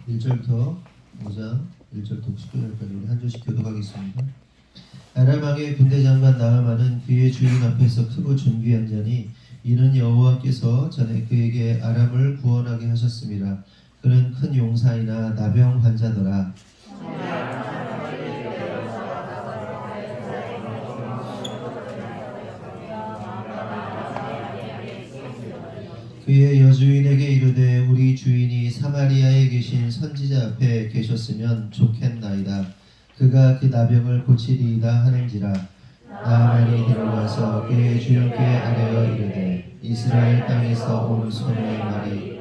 1절부터 5장 1절부터 19절까지 우리 한 절씩 교독하겠습니다. 아람 왕의 군대 장관 나아만은 그의 주인 앞에서 크고 존귀한 자니 이는 여호와께서 전에 그에게 아람을 구원하게 하셨습니다. 그는 큰 용사이나 나병 환자더라. 그의 여주인에게 이르되 우리 주인이 사마리아에 계신 선지자 앞에 계셨으면 좋겠나이다. 그가 그 나병을 고치리이다 하는지라. 나아만이 데려가서 그의 주인께 아뢰어 이르되 이스라엘 땅에서 온 소녀의 말이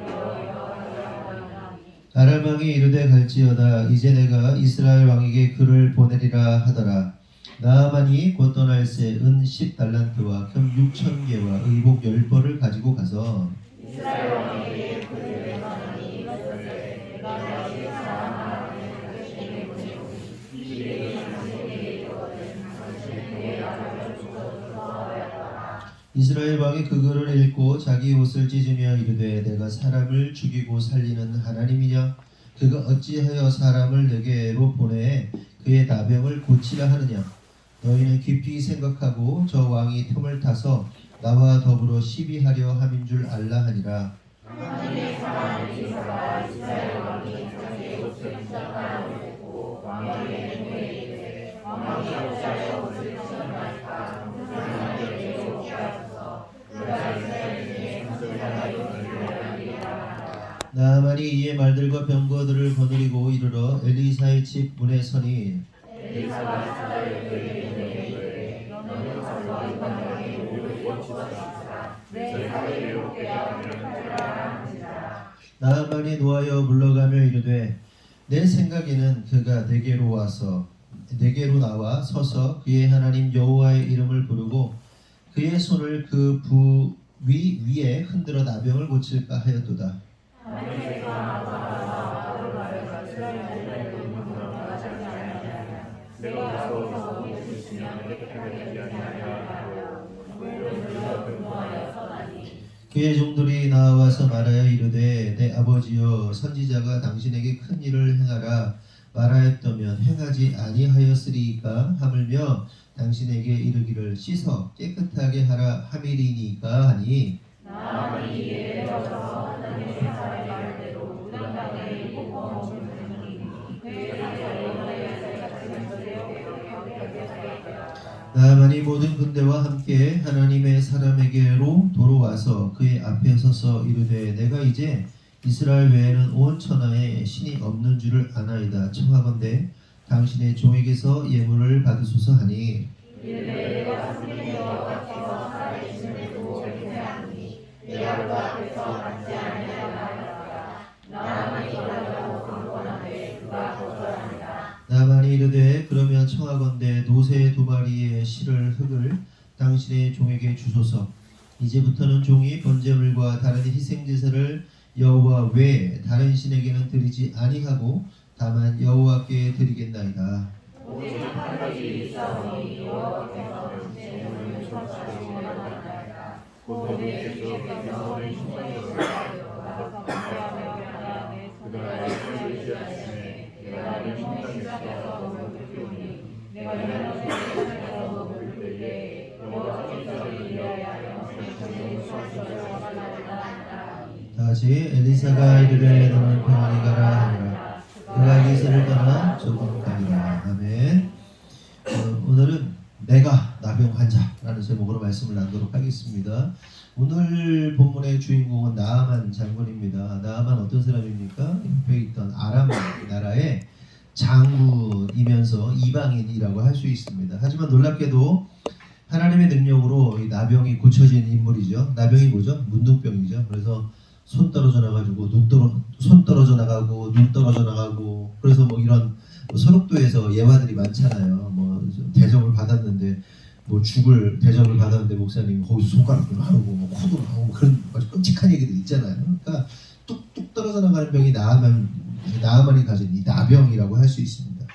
아람 왕이 이르되 갈지어다. 이제 내가 이스라엘 왕에게 그를 보내리라 하더라. 나아만이 곧 떠날새 은 10달란트와 금 6,000개와 의복 10벌을 가지고 가서 이스라엘 왕에게 그들을 전하니 이르되 내가 다시 사람을 당신에게 보내고 이들에게 당신에게 이르거든 당신은 내 아들을 주소서 하였더라. 이스라엘 왕이 그 글을 읽고 자기 옷을 찢으며 이르되 내가 사람을 죽이고 살리는 하나님이냐? 그가 어찌하여 사람을 내게로 보내 그의 나병을 고치라 하느냐? 너희는 깊이 생각하고 저 왕이 틈을 타서 나와 더불어 시비하려 함인 줄 알라 하니라. 하나님의 사람 엘리사가 이스라엘 왕이 자기의 옷을 찢었다고 듣고 왕에게 이르되 왕이 어찌하여 옷을 찢었나이까? 그들에게 내게 하소서. 그가 이스라엘 중에 선지자가 있느니라. 나아만이 이에 말들과 병거들을 거느리고 이르러 엘리사의 집 문에 서니 엘리사가 사자를 그에게 이르되 너는 가서 이 방향에 옷을 고치시라. 내 살을 이롭게 하라 하니라. 나아만이 노하여 물러가며 이르되 내 생각에는 그가 내게로 나와 서서 그의 하나님 여호와의 이름을 부르고 그의 손을 그 부 위에 흔들어 나병을 고칠까 하였도다. 그의 종들이 나와서 말하여 이르되 내 아버지여 선지자가 당신에게 큰 일을 행하라 말하였다면 행하지 아니하였으리이까 하물며 당신에게 이르기를 씻어 깨끗하게 하라 함이리니까 하니 나아만이 이에 내려가서 하나님의 사람의 말대로 우당 땅에 뽑아 먹으니 그의 상처를 너희의 같이 가져오게 하였더라. 나아만이 모든 군대와 함께 하나님의 사람에게로 돌아와서 그의 앞에 서서 이르되 내가 이제 이스라엘 외에는 온 천하에 신이 없는 줄을 아나이다. 청하건대 당신의 종에게서 예물을 받으소서 하니 이르되 내가 삼킨 여호와께서 살아계심에도 맹세하노니 내 아버지 앞에서 받지 아니하였다. 나아만이 가져가고 강권하되 그가 거절하니라. 나아만이 이르되 그러면 청하건대 노새 2마리의 실을 흙을 당신의 종에게 주소서. 이제부터는 종이 번제물과 다른 희생제사를 여호와 외에 다른 신에게는 드리지 아니하고 다만 여호와께 드리겠나이다. 오직 한 가지 있사오니 여호와께서 당신의 몸을 처치하시려나이다. 곧 내 주께서 내 신령의 나서 감사하며 하나님의 그가 나를 의지하시네. 내가 내 신령에서 몸을 풀리니 내가 이런 세상에서 몸을 풀 때에 여호와께서 이리하여 당신의 처치하시려나이다. 다시 엘리사가 이르되 너는 평안히 가라 하니라. 그가 이세를 떠나 조금 가니라. 아멘. 오늘은 내가 나병 환자라는 제목으로 말씀을 나누도록 하겠습니다. 오늘 본문의 주인공은 나아만 장군입니다. 나아만 어떤 사람입니까? 옆에 있던 아람 나라의 장군이면서 이방인이라고 할 수 있습니다. 하지만 놀랍게도 하나님의 능력으로 이 나병이 고쳐진 인물이죠. 나병이 뭐죠? 문둥병이죠. 그래서 손 떨어져 나가지고 손 떨어져 나가고 눈 떨어져 나가고 그래서 뭐 이런 선옥도에서 예화들이 많잖아요. 뭐 대접을 받았는데 뭐 죽을 대접을 받았는데 목사님 거기서 손가락도 나오고 뭐 코도 나오고 그런 아주 끔찍한 얘기들 있잖아요. 그러니까 뚝뚝 떨어져 나가는 병이 나아만이 가진 이 나병이라고 할 수 있습니다.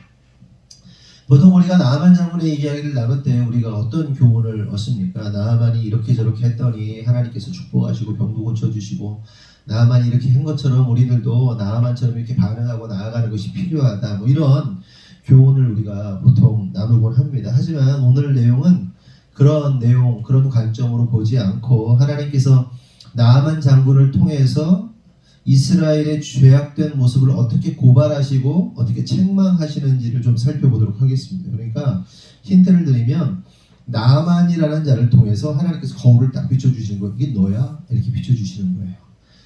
보통 우리가 나아만 장군의 이야기를 나눌 때 우리가 어떤 교훈을 얻습니까? 나아만이 이렇게 저렇게 했더니 하나님께서 축복하시고 병도 고쳐주시고, 나아만이 이렇게 한 것처럼 우리들도 나아만처럼 이렇게 반응하고 나아가는 것이 필요하다, 뭐 이런 교훈을 우리가 보통 나누곤 합니다. 하지만 오늘 내용은 그런 내용, 그런 관점으로 보지 않고 하나님께서 나아만 장군을 통해서 이스라엘의 죄악된 모습을 어떻게 고발하시고 어떻게 책망하시는지를 좀 살펴보도록 하겠습니다. 그러니까 힌트를 드리면, 나아만이라는 자를 통해서 하나님께서 거울을 딱 비춰주시는 거예요. 이게 너야? 이렇게 비춰주시는 거예요.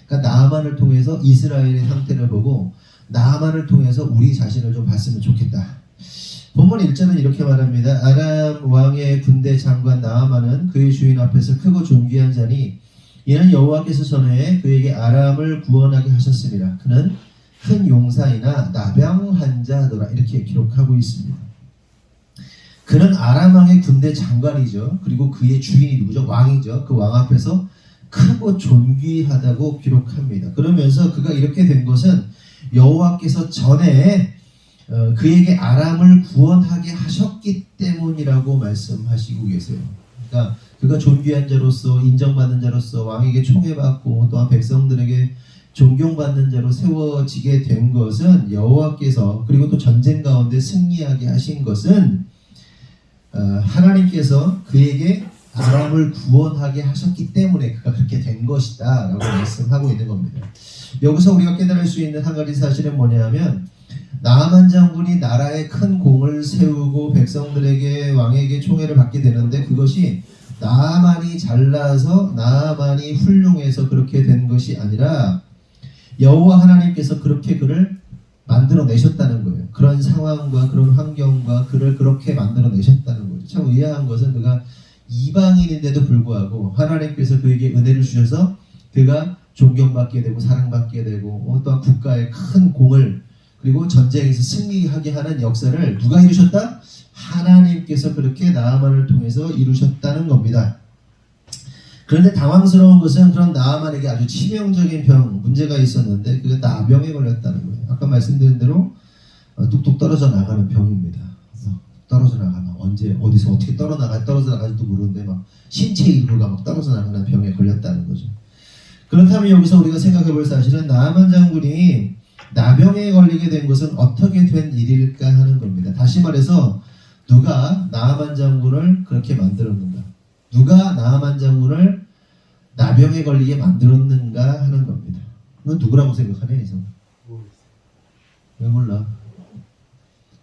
그러니까 나아만을 통해서 이스라엘의 상태를 보고 나아만을 통해서 우리 자신을 좀 봤으면 좋겠다. 본문 1절은 이렇게 말합니다. 아람 왕의 군대 장관 나아만은 그의 주인 앞에서 크고 존귀한 자니 이는 여호와께서 전에 그에게 아람을 구원하게 하셨습니다. 그는 큰 용사이나 나병한 자더라. 이렇게 기록하고 있습니다. 그는 아람 왕의 군대 장관이죠. 그리고 그의 주인이 누구죠? 왕이죠. 그 왕 앞에서 크고 존귀하다고 기록합니다. 그러면서 그가 이렇게 된 것은 여호와께서 전에 그에게 아람을 구원하게 하셨기 때문이라고 말씀하시고 계세요. 그러니까 그가 존귀한 자로서, 인정받는 자로서, 왕에게 총애받고 또한 백성들에게 존경받는 자로 세워지게 된 것은 여호와께서, 그리고 또 전쟁 가운데 승리하게 하신 것은 하나님께서 그에게 아람을 구원하게 하셨기 때문에 그가 그렇게 된 것이다 라고 말씀하고 있는 겁니다. 여기서 우리가 깨달을 수 있는 한 가지 사실은 뭐냐면, 나아만 장군이 나라에 큰 공을 세우고 백성들에게, 왕에게 총애를 받게 되는데 그것이 나아만이 잘나서 나아만이 훌륭해서 그렇게 된 것이 아니라 여호와 하나님께서 그렇게 그를 만들어내셨다는 거예요. 그런 상황과 그런 환경과 그를 그렇게 만들어내셨다는 거죠. 참 의아한 것은 그가 이방인인데도 불구하고 하나님께서 그에게 은혜를 주셔서 그가 존경받게 되고 사랑받게 되고 또한 국가의 큰 공을, 그리고 전쟁에서 승리하게 하는 역사를 누가 이루셨다? 하나님께서 그렇게 나아만을 통해서 이루셨다는 겁니다. 그런데 당황스러운 것은 그런 나아만에게 아주 치명적인 문제가 있었는데 그게 나병에 걸렸다는 거예요. 아까 말씀드린 대로 뚝뚝 떨어져 나가는 병입니다. 떨어져 나가면 언제 어디서 어떻게 떨어져 나갈지도 모르는데 막 신체 일부가 막 떨어져 나가는 병에 걸렸다는 거죠. 그렇다면 여기서 우리가 생각해 볼 사실은 나아만 장군이 나병에 걸리게 된 것은 어떻게 된 일일까 하는 겁니다. 다시 말해서 누가 나아만 장군을 그렇게 만들었는가? 누가 나아만 장군을 나병에 걸리게 만들었는가 하는 겁니다. 너 누구라고 생각하냐, 이성? 왜 몰라?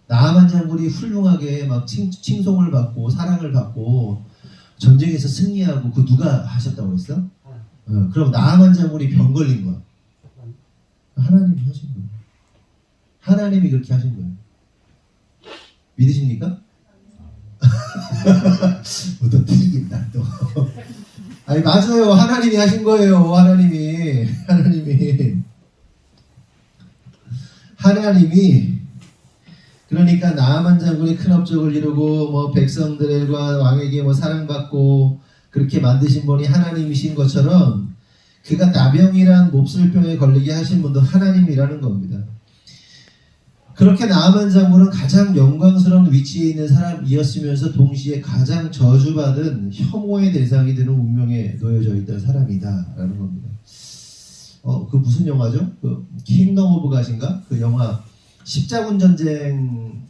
나아만 장군이 훌륭하게 막 칭송을 받고 사랑을 받고 전쟁에서 승리하고 그 누가 하셨다고 했어? 그럼 나아만 장군이 병 걸린 거야. 하나님이 하신 거예요. 하나님이 그렇게 하신 거예요. 믿으십니까? 또 틀린다 또. 아니 맞아요. 하나님이 하신 거예요. 하나님이 그러니까 나아만 장군이 큰 업적을 이루고 뭐 백성들과 왕에게 뭐 사랑받고 그렇게 만드신 분이 하나님이신 것처럼 그가 나병이란 몹쓸병에 걸리게 하신 분도 하나님이라는 겁니다. 그렇게 나아만 장군은 가장 영광스러운 위치에 있는 사람이었으면서 동시에 가장 저주받은 혐오의 대상이 되는 운명에 놓여져 있던 사람이다라는 겁니다. 그 무슨 영화죠? 그 킹덤 오브 갓인가? 그 영화 십자군 전쟁,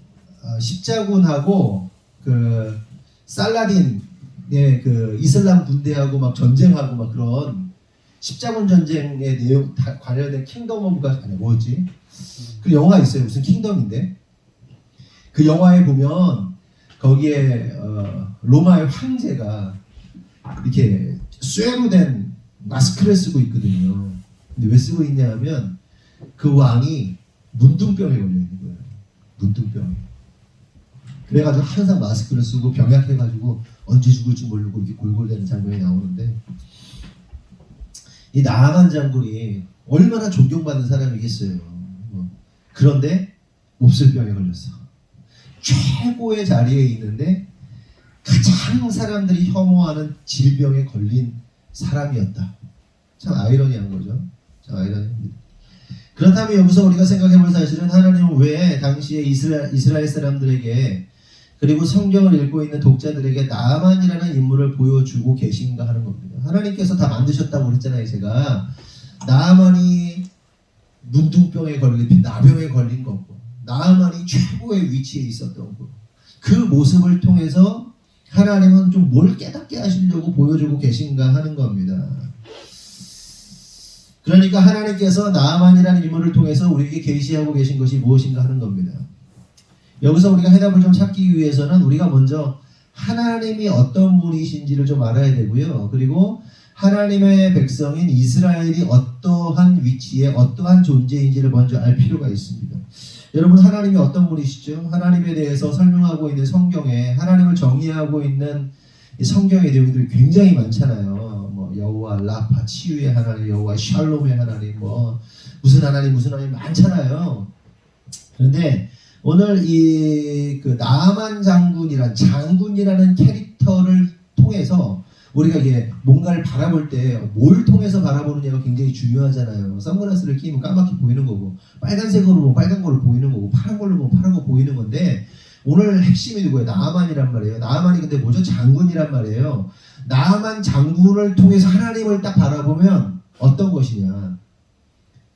십자군하고 그 살라딘의 그 이슬람 군대하고 막 전쟁하고 막 그런 십자군 전쟁의 내용 관련된 킹덤 오브 갓 아니 뭐였지? 그 영화 있어요. 무슨 킹덤인데 그 영화에 보면 거기에 로마의 황제가 이렇게 쇠로 된 마스크를 쓰고 있거든요. 근데 왜 쓰고 있냐 하면 그 왕이 문둥병에 걸려 있는 거예요. 문둥병. 그래가지고 항상 마스크를 쓰고 병약해가지고 언제 죽을지 모르고 이렇게 골골대는 장면이 나오는데, 이 나아만 장군이 얼마나 존경받는 사람이겠어요. 그런데 몹쓸병에 걸렸어. 최고의 자리에 있는데 가장 사람들이 혐오하는 질병에 걸린 사람이었다. 참 아이러니한 거죠. 참 아이러니합니다. 그렇다면 여기서 우리가 생각해 볼 사실은 하나님은 왜 당시에 이스라엘 사람들에게 그리고 성경을 읽고 있는 독자들에게 나만이라는 인물을 보여주고 계신가 하는 겁니다. 하나님께서 다 만드셨다고 그랬잖아요. 제가 나만이 문둥병에 걸린 나병에 걸린 거고 나만이 최고의 위치에 있었던 거. 그 모습을 통해서 하나님은 좀 뭘 깨닫게 하시려고 보여주고 계신가 하는 겁니다. 그러니까 하나님께서 나만이라는 인물을 통해서 우리에게 계시하고 계신 것이 무엇인가 하는 겁니다. 여기서 우리가 해답을 좀 찾기 위해서는 우리가 먼저 하나님이 어떤 분이신지를 좀 알아야 되고요. 그리고 하나님의 백성인 이스라엘이 어떠한 위치에 어떠한 존재인지를 먼저 알 필요가 있습니다. 여러분, 하나님이 어떤 분이시죠? 하나님에 대해서 설명하고 있는 성경에 하나님을 정의하고 있는 성경의 내용들이 굉장히 많잖아요. 뭐 여호와 라파 치유의 하나님, 여호와 샬롬의 하나님, 뭐 무슨 하나님 많잖아요. 그런데 오늘 그 나만 장군이라는 캐릭터를 통해서 우리가 이게 뭔가를 바라볼 때 뭘 통해서 바라보느냐가 굉장히 중요하잖아요. 선글라스를 끼면 까맣게 보이는 거고, 빨간색으로 보면 빨간 걸로 보이는 거고, 파란 걸로 보면 파란 거 보이는 건데, 오늘 핵심이 누구예요? 나만이란 말이에요. 나만이 근데 뭐죠? 장군이란 말이에요. 나만 장군을 통해서 하나님을 딱 바라보면 어떤 것이냐?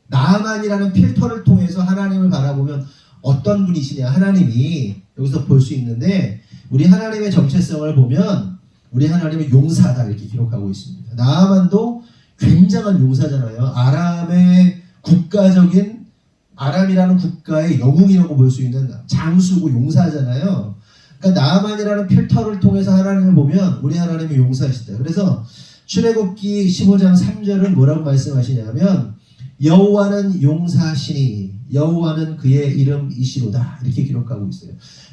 나만이라는 필터를 통해서 하나님을 바라보면 어떤 분이시냐? 하나님이 여기서 볼 수 있는데, 우리 하나님의 정체성을 보면 우리 하나님은 용사다 이렇게 기록하고 있습니다. 나아만도 굉장한 용사잖아요. 아람의 국가적인 아람이라는 국가의 영웅이라고 볼 수 있는 장수고 용사잖아요. 그러니까 나아만이라는 필터를 통해서 하나님을 보면 우리 하나님은 용사이시다. 그래서 출애굽기 15장 3절은 뭐라고 말씀하시냐면 여호와는 용사시니 여호와는 그의 이름이시로다 이렇게 기록하고 있어요.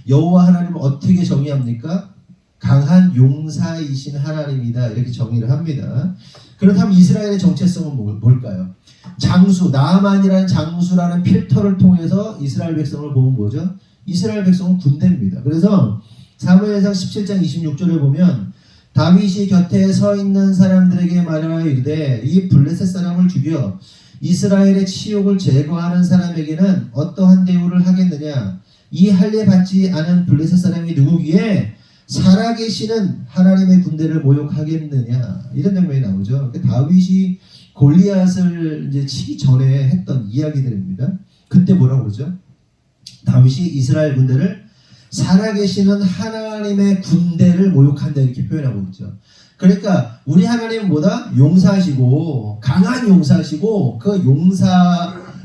여호와 하나님은 어떻게 정의합니까? 강한 용사이신 하나님이다 이렇게 정의를 합니다. 그렇다면 이스라엘의 정체성은 뭘까요? 장수, 나아만이라는 장수라는 필터를 통해서 이스라엘 백성을 보면 뭐죠? 이스라엘 백성은 군대입니다. 그래서 사무엘상 17장 26절을 보면 다윗이 곁에 서 있는 사람들에게 말하여 이르되 이 블레셋 사람을 죽여 이스라엘의 치욕을 제거하는 사람에게는 어떠한 대우를 하겠느냐? 이 할례 받지 않은 블레셋 사람이 누구기에 살아계시는 하나님의 군대를 모욕하겠느냐? 이런 장면이 나오죠. 다윗이 골리앗을 이제 치기 전에 했던 이야기들입니다. 그때 뭐라고 그러죠? 다윗이 이스라엘 군대를 살아계시는 하나님의 군대를 모욕한다 이렇게 표현하고 있죠. 그러니까 우리 하나님은 뭐다? 용사시고 강한 용사시고 그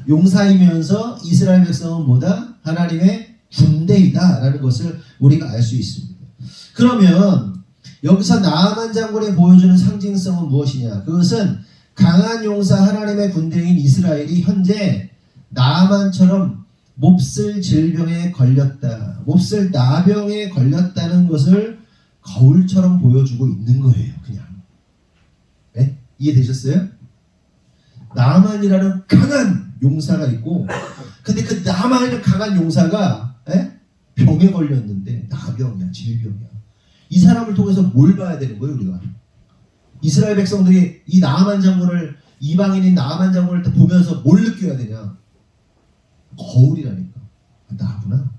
용사이면서 이스라엘 백성은 뭐다? 하나님의 군대이다라는 것을 우리가 알 수 있습니다. 그러면 여기서 나아만 장군이 보여주는 상징성은 무엇이냐? 그것은 강한 용사 하나님의 군대인 이스라엘이 현재 나아만처럼 몹쓸 질병에 걸렸다. 몹쓸 나병에 걸렸다는 것을 거울처럼 보여주고 있는 거예요. 그냥. 네? 이해되셨어요? 나아만이라는 강한 용사가 있고 근데 그 나아만이라는 강한 용사가 병에 걸렸는데 나병이야. 질병이야. 이 사람을 통해서 뭘 봐야 되는 거예요? 우리가. 이스라엘 백성들이 이 나아만 장군을 이방인인 나아만 장군을 보면서 뭘 느껴야 되냐? 거울이라니까. 나구나.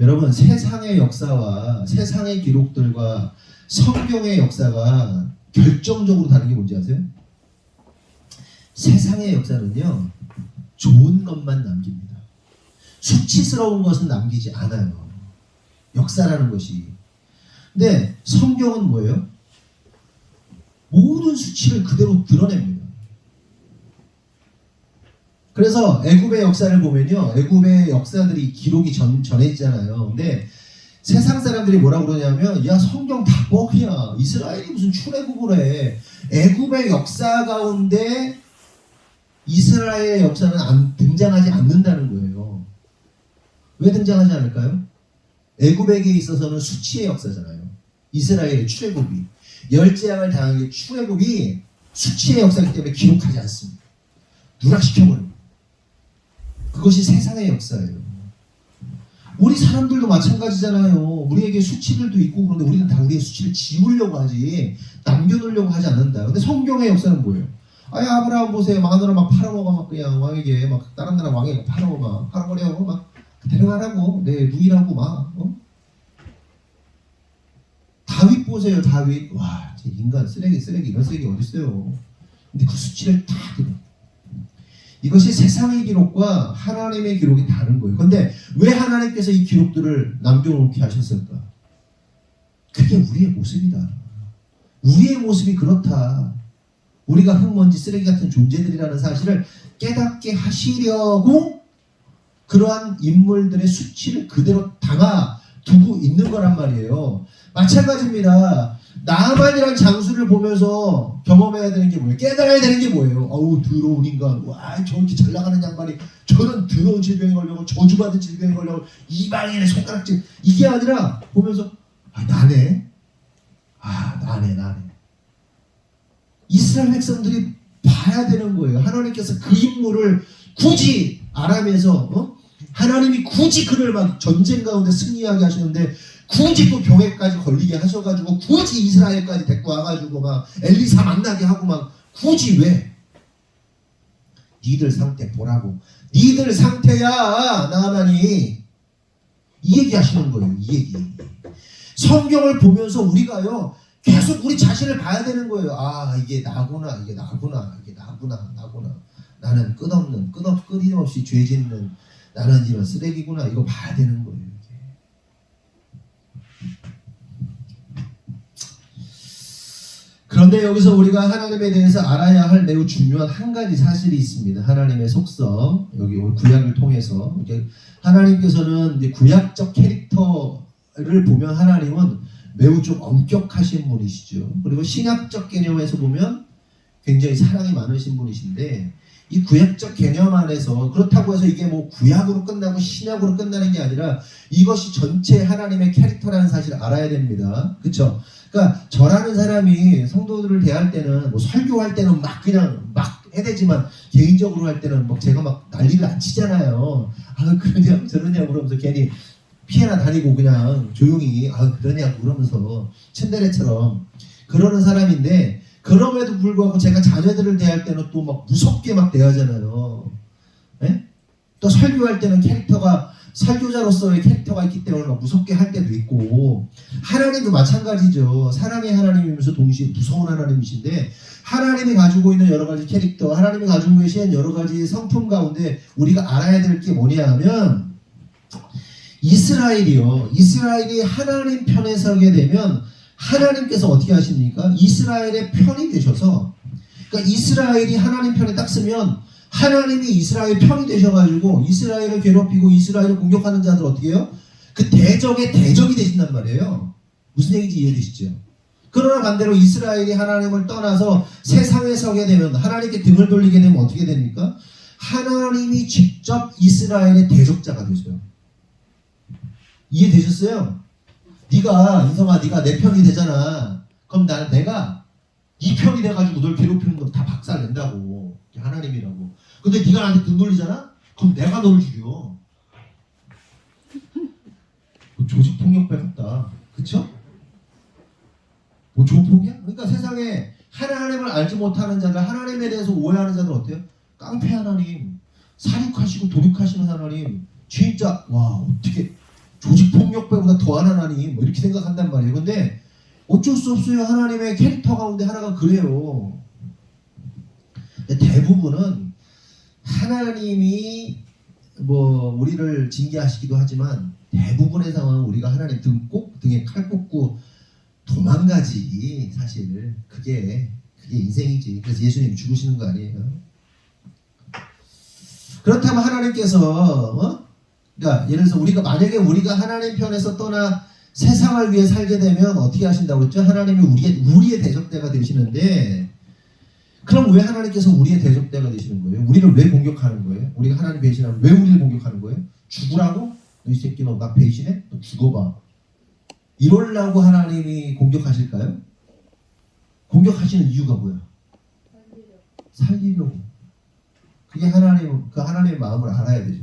여러분 세상의 역사와 세상의 기록들과 성경의 역사가 결정적으로 다른 게 뭔지 아세요? 세상의 역사는요 좋은 것만 남깁니다. 수치스러운 것은 남기지 않아요. 역사라는 것이. 근데 성경은 뭐예요? 모든 수치를 그대로 드러냅니다. 그래서 애굽의 역사를 보면요, 애굽의 역사들이 기록이 전해지잖아요. 근데 세상 사람들이 뭐라고 그러냐면, 야 성경 다 뻥이야. 이스라엘이 무슨 출애굽을 해. 애굽의 역사 가운데 이스라엘의 역사는 등장하지 않는다는 거예요. 왜 등장하지 않을까요? 애굽에게 있어서는 수치의 역사잖아요. 이스라엘의 출애굽이. 열재앙을 당한 게 출애굽이 수치의 역사이기 때문에 기록하지 않습니다. 누락시켜버립니다. 그것이 세상의 역사예요. 우리 사람들도 마찬가지잖아요. 우리에게 수치들도 있고 그런데 우리는 다 우리의 수치를 지우려고 하지 남겨놓으려고 하지 않는다. 근데 성경의 역사는 뭐예요? 아야 아브라함 보세요. 마누라 막 팔아먹어 막 그냥 왕에게 막 다른 나라 왕에게 팔아먹어 막 팔아버려고 막 데려가라고 내 누이라고 막 다윗 보세요. 다윗. 와, 인간 쓰레기 이런 쓰레기 어디 있어요. 근데 그 수치를 다 들어. 이것이 세상의 기록과 하나님의 기록이 다른 거예요. 근데 왜 하나님께서 이 기록들을 남겨놓게 하셨을까? 그게 우리의 모습이다. 우리의 모습이 그렇다. 우리가 흙먼지 쓰레기 같은 존재들이라는 사실을 깨닫게 하시려고 그러한 인물들의 수치를 그대로 담아두고 있는 거란 말이에요. 마찬가지입니다. 나만이란 장수를 보면서 경험해야 되는 게 뭐예요? 깨달아야 되는 게 뭐예요? 어우, 더러운 인간. 와, 저렇게 잘 나가는 양반이 저런 더러운 질병에 걸려고, 저주받은 질병에 걸려고, 이방인의 손가락질. 이게 아니라 보면서, 아, 나네. 이스라엘 백성들이 봐야 되는 거예요. 하나님께서 그 인물을 굳이 아람에서 하나님이 굳이 그를 막 전쟁 가운데 승리하게 하시는데 굳이 또 병에까지 걸리게 하셔가지고 굳이 이스라엘까지 데리고 와가지고 막 엘리사 만나게 하고 막 굳이 왜? 니들 상태 보라고. 니들 상태야 나만이 이 얘기 하시는 거예요. 이 얘기. 성경을 보면서 우리가요 계속 우리 자신을 봐야 되는 거예요. 아, 이게 나구나. 나는 끊임없이 죄 짓는 나는 이런 쓰레기구나. 이거 봐야 되는 거예요. 이게. 그런데 여기서 우리가 하나님에 대해서 알아야 할 매우 중요한 한 가지 사실이 있습니다. 하나님의 속성. 여기 오늘 구약을 통해서 하나님께서는 이제 구약적 캐릭터를 보면 하나님은 매우 좀 엄격하신 분이시죠. 그리고 신약적 개념에서 보면 굉장히 사랑이 많으신 분이신데 이 구약적 개념 안에서 그렇다고 해서 이게 뭐 구약으로 끝나고 신약으로 끝나는 게 아니라 이것이 전체 하나님의 캐릭터라는 사실을 알아야 됩니다. 그렇죠? 그러니까 저라는 사람이 성도들을 대할 때는 뭐 설교할 때는 막 그냥 막 해대지만 개인적으로 할 때는 뭐 제가 막 난리를 안 치잖아요. 아, 그러냐 저러냐 그러면서 괜히 피해나 다니고 그냥 조용히 그러냐고 그러면서 츤데레처럼 그러는 사람인데 그럼에도 불구하고 제가 자녀들을 대할 때는 또 막 무섭게 막 대하잖아요. 네? 또 설교할 때는 설교자로서의 캐릭터가 있기 때문에 막 무섭게 할 때도 있고 하나님도 마찬가지죠. 사랑의 하나님이면서 동시에 무서운 하나님이신데 하나님이 가지고 있는 여러 가지 캐릭터, 하나님이 가지고 계신 여러 가지 성품 가운데 우리가 알아야 될 게 뭐냐 하면 이스라엘이 하나님 편에 서게 되면 하나님께서 어떻게 하십니까? 이스라엘의 편이 되셔서 그러니까 이스라엘이 하나님 편에 딱 쓰면 하나님이 이스라엘 편이 되셔가지고 이스라엘을 괴롭히고 이스라엘을 공격하는 자들 어떻게 해요? 그 대적의 대적이 되신단 말이에요. 무슨 얘기인지 이해되시죠? 그러나 반대로 이스라엘이 하나님을 떠나서 세상에 서게 되면 하나님께 등을 돌리게 되면 어떻게 됩니까? 하나님이 직접 이스라엘의 대적자가 되세요. 이해되셨어요? 인성아 네가 내 편이 되잖아. 그럼 내가 네 편이 돼가지고 널 괴롭히는 거 다 박살낸다고. 하나님이라고. 근데 네가 나한테 등 돌리잖아? 그럼 내가 너를 죽여. 조직폭력배 같다. 그쵸? 뭐 조폭이야? 그러니까 세상에 하나님을 알지 못하는 자들, 하나님에 대해서 오해하는 자들 어때요? 깡패 하나님, 사륙하시고 도륙하시는 하나님, 진짜 와 어떻게 조직폭력배보다 더한 하나님 뭐 이렇게 생각한단 말이에요. 근데 어쩔 수 없어요. 하나님의 캐릭터 가운데 하나가 그래요. 대부분은 하나님이 뭐 우리를 징계하시기도 하지만 대부분의 상황은 우리가 하나님 등에 칼 꽂고 도망가지. 사실 그게 인생이지. 그래서 예수님이 죽으시는 거 아니에요. 그렇다면 하나님께서 그러니까 예를 들어서 만약에 우리가 하나님 편에서 떠나 세상을 위해 살게 되면 어떻게 하신다고 그랬죠? 하나님이 우리의 대적대가 되시는데 그럼 왜 하나님께서 우리의 대적대가 되시는 거예요? 우리를 왜 공격하는 거예요? 우리가 하나님 배신하면 왜 우리를 공격하는 거예요? 죽으라고? 너 이 새끼 너 나 배신해? 너 죽어봐. 이러려고 하나님이 공격하실까요? 공격하시는 이유가 뭐야? 살리려고. 그게 하나님의 마음을 알아야 되죠.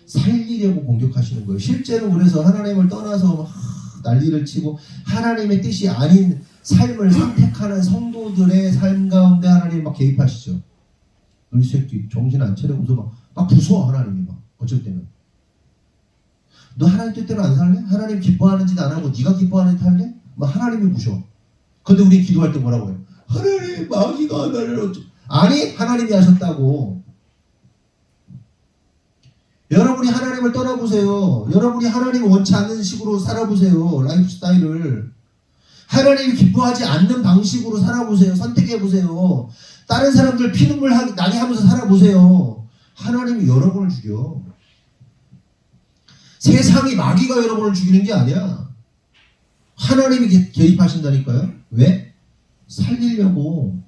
살리려고 공격하시는 거예요. 실제로 그래서 하나님을 떠나서 난리를 치고 하나님의 뜻이 아닌 삶을 선택하는 성도들의 삶 가운데 하나님이 막 개입하시죠. 이 새끼 정신 안 차리고서 막 부숴 하나님이 막 어쩔 때는. 너 하나님 뜻대로 안 살래? 하나님 기뻐하는 짓 안 하고 네가 기뻐하는 짓 할래? 막 하나님이 부셔. 근데 우리 기도할 때 뭐라고 해요? 하나님 마귀가 나를 아니 하나님이 하셨다고. 여러분이 하나님을 떠나보세요. 여러분이 하나님을 원치 않는 식으로 살아보세요. 라이프 스타일을. 하나님이 기뻐하지 않는 방식으로 살아보세요. 선택해보세요. 다른 사람들 피눈물 나게 하면서 살아보세요. 하나님이 여러분을 죽여. 세상이 마귀가 여러분을 죽이는 게 아니야. 하나님이 개입하신다니까요. 왜? 살리려고.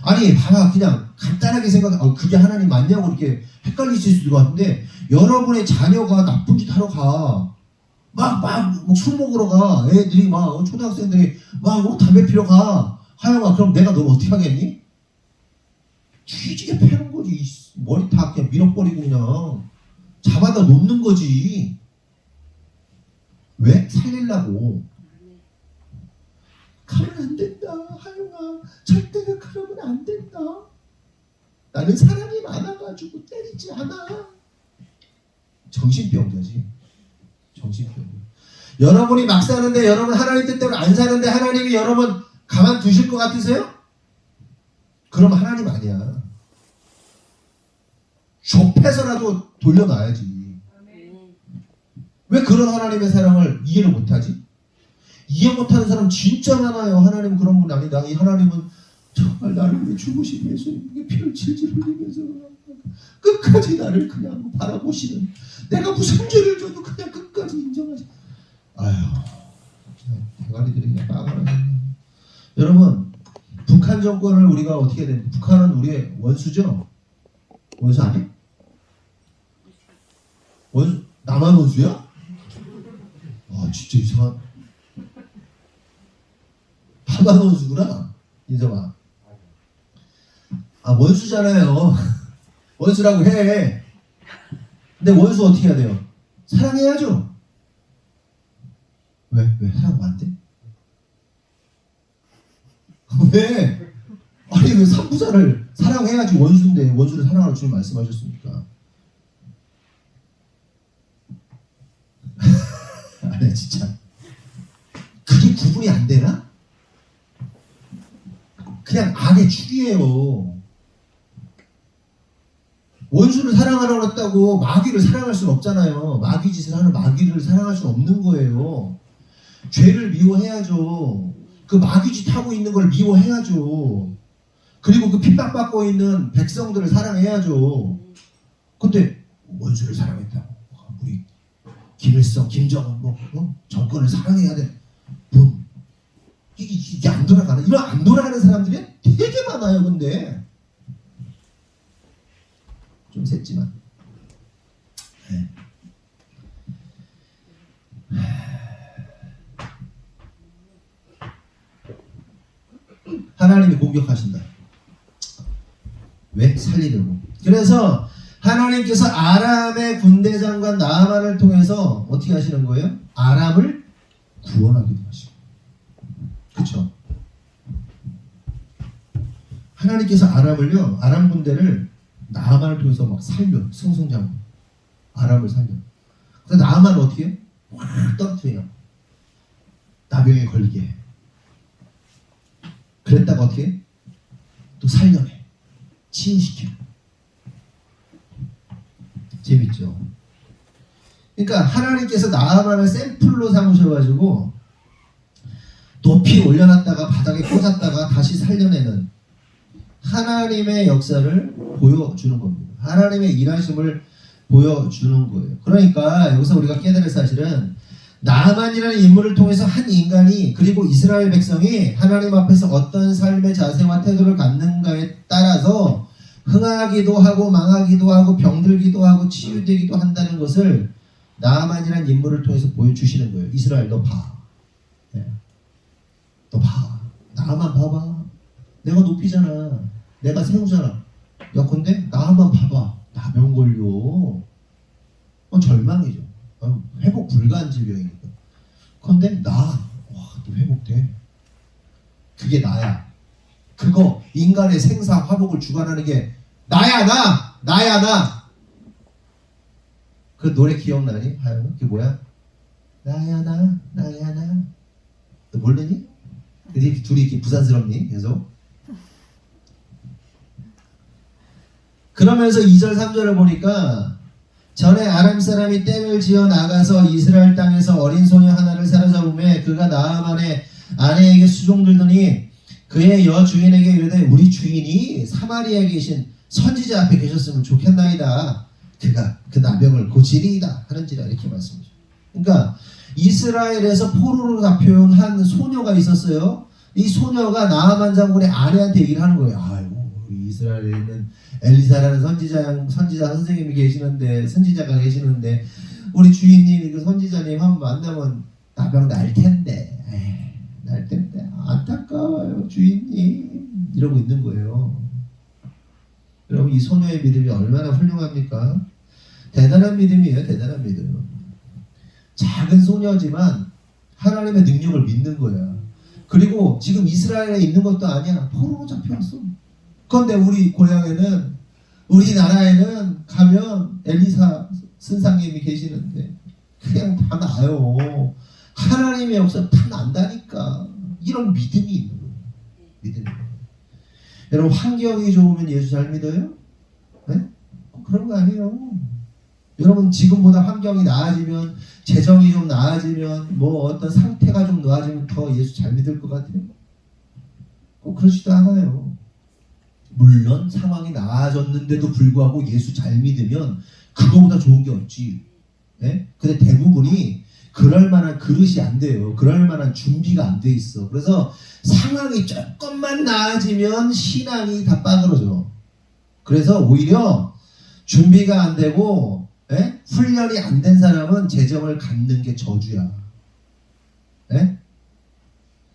아니 봐봐, 그냥 간단하게 그게 하나님 맞냐고 이렇게 헷갈리실 수도 같은데, 여러분의 자녀가 나쁜 짓 하러 가. 막 술 먹으러 가. 애들이 초등학생들이 담배 피러 가. 하영아, 그럼 내가 너 어떻게 하겠니? 쥐지게 패는 거지. 머리 다 그냥 밀어버리고 그냥 잡아다 놓는 거지. 왜? 살리려고. 가면 안 된다. 하영아, 절대로 그러면 안 된다. 나는 사랑이 많아가지고 때리지 않아. 정신병자지. 여러분이 막 사는데, 여러분 하나님 뜻대로 안 사는데 하나님이 여러분 가만 두실 것 같으세요? 그럼 하나님 아니야. 좁혀서라도 돌려놔야지. 왜 그런 하나님의 사랑을 이해를 못하지? 이해 못하는 사람 진짜 많아요. 하나님은 그런 분 아니다. 이 하나님은 정말 나를 위해 죽으시고 예수님께 피를 질질 흘리면서 끝까지 나를 그냥 바라보시는, 내가 무슨 죄를 져도 그냥 끝까지 인정하시. 아휴, 대가리들이 그냥 빠가라네. 여러분, 북한 정권을 우리가 어떻게 해야 됩니까? 북한은 우리의 원수죠? 원수 아니야? 남한 원수야? 아, 진짜 이상한. 남한 원수구나, 인성아. 아, 원수잖아요. 원수라고 해. 근데 원수 어떻게 해야 돼요? 사랑해야죠. 왜 사랑 안 돼? 왜? 아니 왜 삼부자를 사랑해야지. 원수인데 원수를 사랑하라고 주님 말씀하셨습니까? 아니 진짜 그게 구분이 안 되나? 그냥 악의 축이에요. 원수를 사랑하라고 했다고 마귀를 사랑할 수는 없잖아요. 마귀 짓을 하는 마귀를 사랑할 수는 없는 거예요. 죄를 미워해야죠. 그 마귀 짓 하고 있는 걸 미워해야죠. 그리고 그 핍박받고 있는 백성들을 사랑해야죠. 근데 원수를 사랑했다고 우리 김일성, 김정은 정권을 사랑해야 돼. 이게 안 돌아가는, 이런 안 돌아가는 사람들이 되게 많아요. 근데 좀 셌지만 네. 하나님이 공격하신다. 왜? 살리려고. 그래서 하나님께서 아람의 군대장관 나아만을 통해서 어떻게 하시는 거예요? 아람을 구원하기도 하시고. 그쵸? 하나님께서 아람 군대를 나아만을 통해서 막 살려. 승승장구. 아람을 살려. 그래서 나아만을 어떻게 해? 확 떨어뜨려. 나병에 걸리게 해. 그랬다가 어떻게 해? 또 살려내. 치유시켜. 재밌죠? 그러니까 하나님께서 나아만을 샘플로 삼으셔가지고 높이 올려놨다가 바닥에 꽂았다가 다시 살려내는 하나님의 역사를 보여주는 겁니다. 하나님의 일하심을 보여주는 거예요. 그러니까 여기서 우리가 깨달을 사실은 나아만이라는 인물을 통해서 한 인간이, 그리고 이스라엘 백성이 하나님 앞에서 어떤 삶의 자세와 태도를 갖는가에 따라서 흥하기도 하고 망하기도 하고 병들기도 하고 치유되기도 한다는 것을 나아만이라는 인물을 통해서 보여주시는 거예요. 이스라엘 너 봐. 네. 너 봐. 나만 봐봐. 내가 높이잖아. 내가 세우잖아. 야 근데 나만 봐봐. 나병 걸려. 절망이죠. 회복 불가한 질병이니까. 근데 또 회복돼. 그게 나야. 그거 인간의 생사 화복을 주관하는 게 나야 나. 그 노래 기억나니? 하영은? 그게 뭐야? 나야 나 나야 나. 너 모르니? 둘이 이렇게 부산스럽니? 계속. 그러면서 2절 3절을 보니까 전에 아람 사람이 댐을 지어 나가서 이스라엘 땅에서 어린 소녀 하나를 사로잡음에 그가 나아만의 아내에게 수종들더니 그의 여주인에게 이르되 우리 주인이 사마리아에 계신 선지자 앞에 계셨으면 좋겠나이다. 그가 그 나병을 고치리이다 하는지라 이렇게 말씀하죠. 그러니까 이스라엘에서 포로로 잡혀온 한 소녀가 있었어요. 이 소녀가 나아만 장군의 아내한테 얘기를 하는 거예요. 아이고 이스라엘에는 엘리사라는 선지자 선생님이 계시는데 선지자가 계시는데 우리 주인님이 그 선지자님 한번 만나면 나병 날 텐데 날 텐데 안타까워요 주인님 이러고 있는 거예요. 여러분 이 소녀의 믿음이 얼마나 훌륭합니까? 대단한 믿음이에요. 대단한 믿음. 작은 소녀지만 하나님의 능력을 믿는 거야. 그리고 지금 이스라엘에 있는 것도 아니야. 포로로 잡혀왔어. 그런데 우리 고향에는 우리나라에는 가면 엘리사 선생님이 계시는데 그냥 다 나요. 하나님의 역사 다 난다니까. 이런 믿음이 있는 거예요. 믿음이. 여러분 환경이 좋으면 예수 잘 믿어요? 네? 그런 거 아니에요. 여러분 지금보다 환경이 나아지면 재정이 좀 나아지면 뭐 어떤 상태가 좀 나아지면 더 예수 잘 믿을 것 같아요? 꼭 그러지도 않아요. 물론 상황이 나아졌는데도 불구하고 예수 잘 믿으면 그거보다 좋은 게 없지. 네? 근데 대부분이 그럴 만한 그릇이 안 돼요. 그럴 만한 준비가 안 돼 있어. 그래서 상황이 조금만 나아지면 신앙이 다 빠그러져. 그래서 오히려 준비가 안 되고 훈련이 안 된 사람은 재정을 갖는 게 저주야.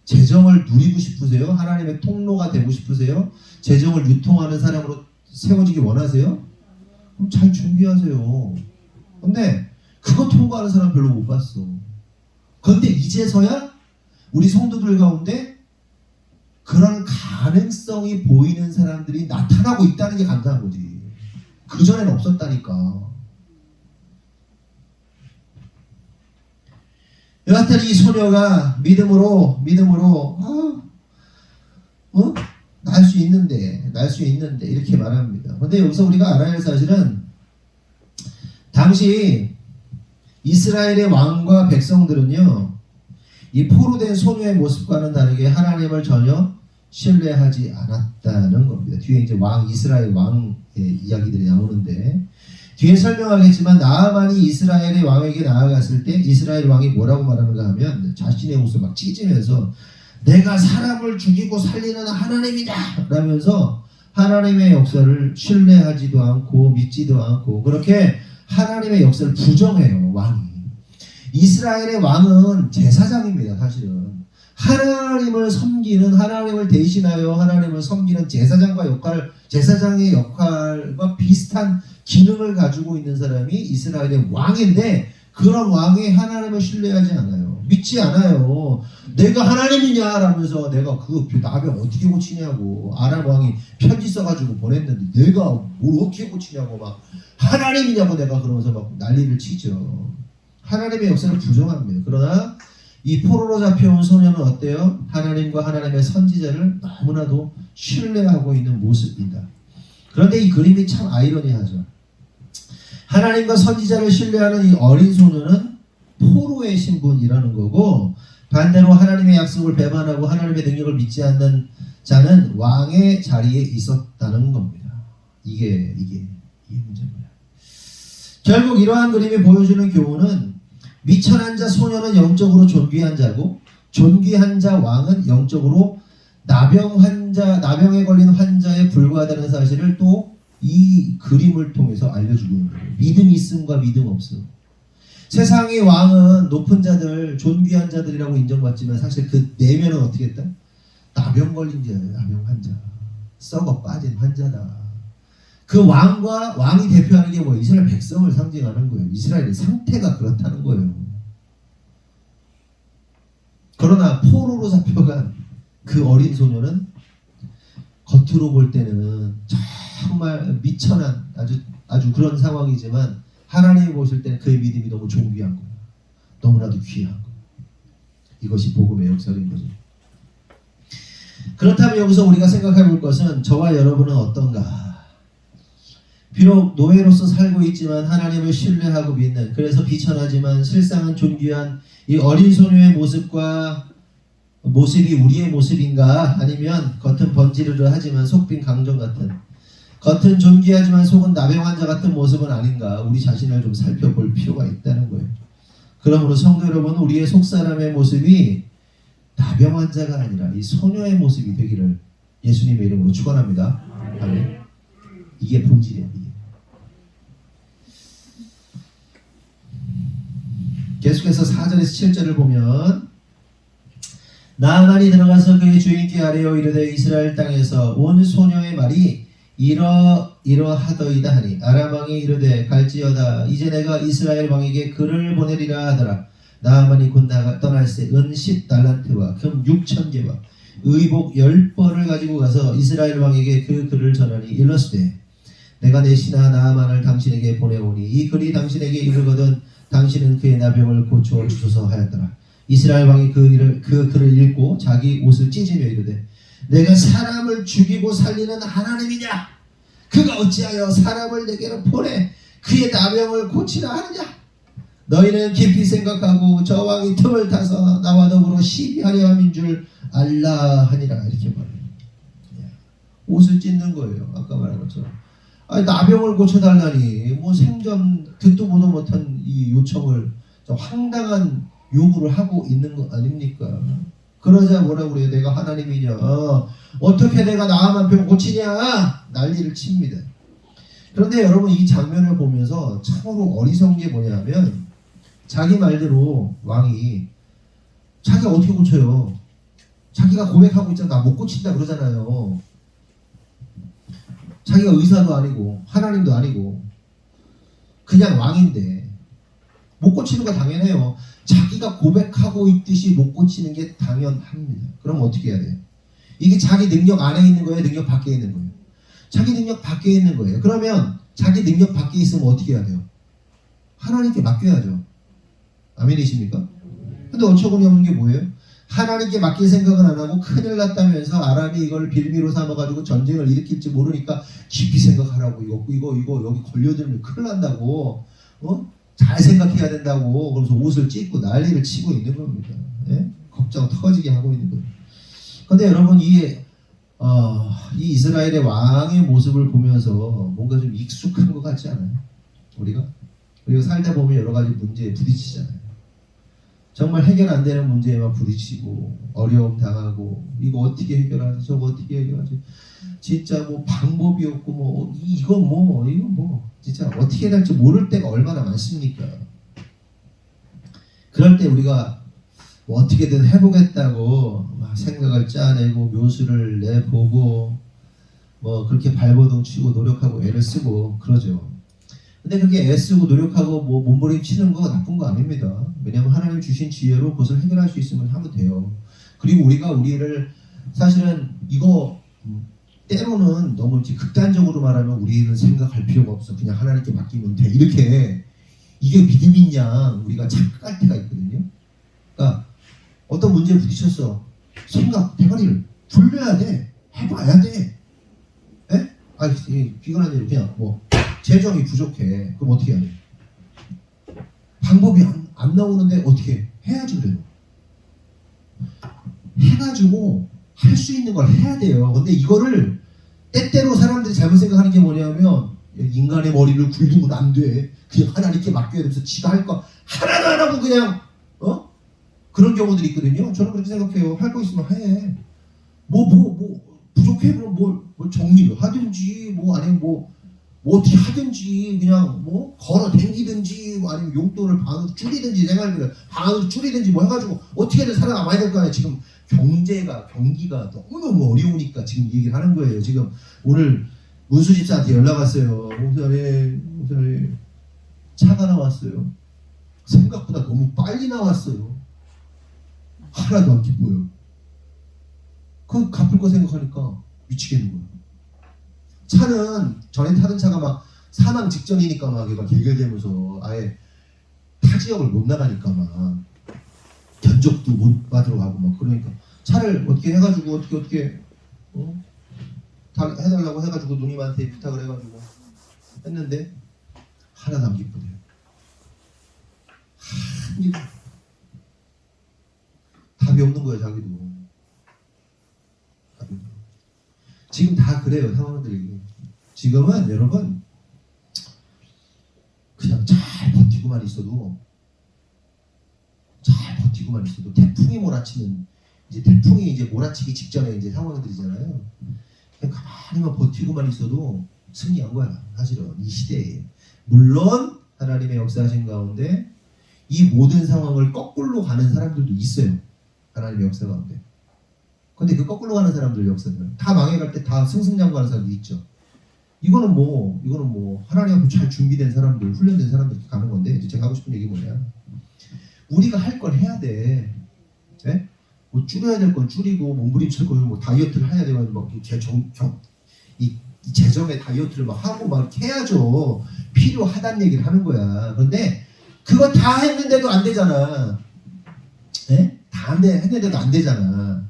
재정을 누리고 싶으세요? 하나님의 통로가 되고 싶으세요? 재정을 유통하는 사람으로 세워지기 원하세요? 그럼 잘 준비하세요. 근데 그거 통과하는 사람 별로 못 봤어. 그런데 이제서야 우리 성도들 가운데 그런 가능성이 보이는 사람들이 나타나고 있다는 게 감사한 거지. 그전에는 없었다니까. 여하튼 이 소녀가 믿음으로 날 수 있는데 이렇게 말합니다. 근데 여기서 우리가 알아야 할 사실은 당시 이스라엘의 왕과 백성들은요 이 포로된 소녀의 모습과는 다르게 하나님을 전혀 신뢰하지 않았다는 겁니다. 뒤에 이제 이스라엘 왕의 이야기들이 나오는데 뒤에 설명하겠지만 나아만이 이스라엘의 왕에게 나아갔을 때 이스라엘 왕이 뭐라고 말하는가 하면 자신의 옷을 막 찢으면서 내가 사람을 죽이고 살리는 하나님이다 라면서 하나님의 역사를 신뢰하지도 않고 믿지도 않고 그렇게 하나님의 역사를 부정해요. 왕이. 이스라엘의 왕은 제사장입니다. 사실은 하나님을 섬기는 하나님을 대신하여 하나님을 섬기는 제사장의 역할과 비슷한 기능을 가지고 있는 사람이 이스라엘의 왕인데 그런 왕이 하나님을 신뢰하지 않아요. 믿지 않아요. 내가 하나님이냐 라면서 내가 그 나병 어떻게 고치냐고 아람 왕이 편지 써가지고 보냈는데 내가 뭘 어떻게 고치냐고 막 하나님이냐고 내가 그러면서 막 난리를 치죠. 하나님의 역사를 부정합니다. 그러나 이 포로로 잡혀온 소녀는 어때요? 하나님과 하나님의 선지자를 너무나도 신뢰하고 있는 모습이다. 그런데 이 그림이 참 아이러니하죠. 하나님과 선지자를 신뢰하는 이 어린 소녀는 포로의 신분이라는 거고 반대로 하나님의 약속을 배반하고 하나님의 능력을 믿지 않는 자는 왕의 자리에 있었다는 겁니다. 이게 문제입니다. 결국 이러한 그림이 보여주는 교훈은 미천한 자 소녀는 영적으로 존귀한 자고 존귀한 자 왕은 영적으로 나병에 걸린 환자에 불과하다는 사실을 또 이 그림을 통해서 알려주고 있는 거예요. 믿음 있음과 믿음 없음. 세상의 왕은 높은 자들, 존귀한 자들이라고 인정받지만 사실 그 내면은 어떻게 했다? 나병 걸린 자예요. 나병 환자. 썩어 빠진 환자다. 그 왕이 대표하는 게 뭐예요? 이스라엘 백성을 상징하는 거예요. 이스라엘의 상태가 그렇다는 거예요. 그러나 포로로 잡혀간 그 어린 소녀는 겉으로 볼 때는 정말 미천한 아주 그런 상황이지만 하나님이 보실 때는 그의 믿음이 너무 존귀한 거예요. 너무나도 귀한 거. 이것이 복음의 역설인 거죠. 그렇다면 여기서 우리가 생각해 볼 것은 저와 여러분은 어떤가? 비록 노예로서 살고 있지만 하나님을 신뢰하고 믿는, 그래서 비천하지만 실상은 존귀한 이 어린 소녀의 모습이 우리의 모습인가? 아니면 겉은 번지르르 하지만 속 빈 강정 같은, 겉은 존귀하지만 속은 나병 환자 같은 모습은 아닌가? 우리 자신을 좀 살펴볼 필요가 있다는 거예요. 그러므로 성도 여러분, 우리의 속사람의 모습이 나병 환자가 아니라 이 소녀의 모습이 되기를 예수님의 이름으로 축원합니다. 아멘. 이게 본질이에요. 이게. 계속해서 4절에서 7절을 보면 나아만이 들어가서 그의 주인께 아뢰어 이르되 이스라엘 땅에서 온 소녀의 말이 이러하더이다 하니 아람 왕이 이르되 갈지어다 이제 내가 이스라엘 왕에게 글을 보내리라 하더라. 나아만이 곧 떠날새 은 10달란트와 금 6,000개와 의복 10벌을 가지고 가서 이스라엘 왕에게 그 글을 전하니 일렀으되 내가 내 신하 나아만을 당신에게 보내오니 이 글이 당신에게 이르거든 당신은 그의 나병을 고쳐 주소서 하였더라. 이스라엘 왕이 그 글을 읽고 자기 옷을 찢으며 이르되 내가 사람을 죽이고 살리는 하나님이냐? 그가 어찌하여 사람을 내게로 보내 그의 나병을 고치라 하느냐? 너희는 깊이 생각하고 저 왕이 틈을 타서 나와 더불어 시비하려 함인 줄 알라 하니라. 이렇게 말해요. 옷을 찢는 거예요. 아까 말한 것처럼. 아니, 나병을 고쳐달라니 뭐 생전 듣도 보도 못한 이 요청을 좀 황당한 요구를 하고 있는 거 아닙니까? 그러자 뭐라고 그래요? 내가 하나님이냐? 어떻게 내가 나아만 병 고치냐? 난리를 칩니다. 그런데 여러분 이 장면을 보면서 참으로 어리석은 게 뭐냐면 자기 말대로 왕이 자기가 어떻게 고쳐요? 자기가 고백하고 있잖아. 나 못 고친다 그러잖아요. 자기가 의사도 아니고 하나님도 아니고 그냥 왕인데 못 고치는 거 당연해요. 자기가 고백하고 있듯이 못 고치는 게 당연합니다. 그럼 어떻게 해야 돼요? 이게 자기 능력 안에 있는 거예요? 능력 밖에 있는 거예요? 자기 능력 밖에 있는 거예요. 그러면 자기 능력 밖에 있으면 어떻게 해야 돼요? 하나님께 맡겨야죠. 아멘이십니까? 근데 어처구니 없는 게 뭐예요? 하나님께 맡길 생각은 안 하고 큰일 났다면서 아람이 이걸 빌미로 삼아가지고 전쟁을 일으킬지 모르니까 깊이 생각하라고 이거 여기 걸려들면 큰일 난다고 잘 생각해야 된다고 그래서 옷을 찢고 난리를 치고 있는 겁니다. 예? 걱정 터지게 하고 있는 거예요. 근데 여러분 이 이스라엘의 왕의 모습을 보면서 뭔가 좀 익숙한 것 같지 않아요? 우리가 살다 보면 여러 가지 문제에 부딪히잖아요. 정말 해결 안 되는 문제에만 부딪히고 어려움 당하고 이거 어떻게 해결하지 저거 어떻게 해결하지 진짜 뭐 방법이 없고 이거 진짜 어떻게 해야 될지 모를 때가 얼마나 많습니까? 그럴 때 우리가 뭐 어떻게든 해보겠다고 막 생각을 짜내고 묘수를 내보고 뭐 그렇게 발버둥 치고 노력하고 애를 쓰고 그러죠. 근데 그렇게 애쓰고 노력하고 뭐 몸부림치는 거 나쁜 거 아닙니다. 왜냐하면 하나님 주신 지혜로 그것을 해결할 수 있으면 하면 돼요. 그리고 우리를 사실은 이거 때로는 너무 극단적으로 말하면 우리는 생각할 필요가 없어. 그냥 하나님께 맡기면 돼. 이렇게 이게 믿음이냐 우리가 착각할 때가 있거든요. 그러니까 어떤 문제에 부딪혔어. 대가리를 굴려야 돼. 해봐야 돼. 에? 비관한 일을 그냥 재정이 부족해. 그럼 어떻게 해야 돼? 방법이 안 나오는데 어떻게 해야지 그래도. 해가지고 할 수 있는 걸 해야 돼요. 근데 이거를 때때로 사람들이 잘못 생각하는 게 뭐냐면 인간의 머리를 굴리면 안 돼. 그냥 하나님께 맡겨야 되면서 지가 할 거 하나도 안 하고 그냥 그런 경우들이 있거든요. 저는 그렇게 생각해요. 할 거 있으면 해. 부족해 그럼 뭘 정리를 하든지 아니면 어떻게 하든지 그냥 걸어 댕기든지 아니면 용돈을 반으로 줄이든지 생활비를 반으로 줄이든지 해가지고 어떻게든 살아남아야 될 거 아니에요. 지금 경기가 너무너무 어려우니까 지금 얘기를 하는 거예요. 지금 오늘 문수 집사한테 연락 왔어요. 목사님 차가 나왔어요. 생각보다 너무 빨리 나왔어요. 하나도 안 기뻐요. 그 갚을 거 생각하니까 미치겠는 거예요. 차는 전에 타던 차가 막 사망 직전이니까 막 얘가 길게 되면서 아예 타 지역을 못 나가니까 막 견적도 못 받으러 가고 막 그러니까 차를 어떻게 해가지고 어떻게 다 해달라고 해가지고 누님한테 부탁을 해가지고 했는데 하나도 안 기쁘대요. 답이 없는 거예요, 자기도. 답이 없는 거예요. 지금 다 그래요, 상황들이. 지금은 여러분 그냥 잘 버티고만 있어도 태풍이 몰아치는 이제 태풍이 이제 몰아치기 직전에 이제 상황들이잖아요. 그냥 가만히만 버티고만 있어도 승리한 거야, 사실은 이 시대에. 물론 하나님의 역사하신 가운데 이 모든 상황을 거꾸로 가는 사람들도 있어요. 하나님의 역사 가운데. 근데 그 거꾸로 가는 사람들 역사는 다 망해갈 때 다 승승장구하는 사람도 있죠. 이거는 뭐 하나님 앞에 잘 준비된 사람들, 훈련된 사람들 이렇게 가는 건데, 이제 제가 하고 싶은 얘기 뭐냐? 우리가 할 걸 해야 돼. 네? 뭐 줄여야 될 건 줄이고 몸부림칠 건 뭐 다이어트를 해야 되면 이 재정의 다이어트를 막 하고 막 이렇게 해야죠. 필요하다는 얘기를 하는 거야. 그런데 그거 다 했는데도 안 되잖아. 네? 했는데도 안 되잖아.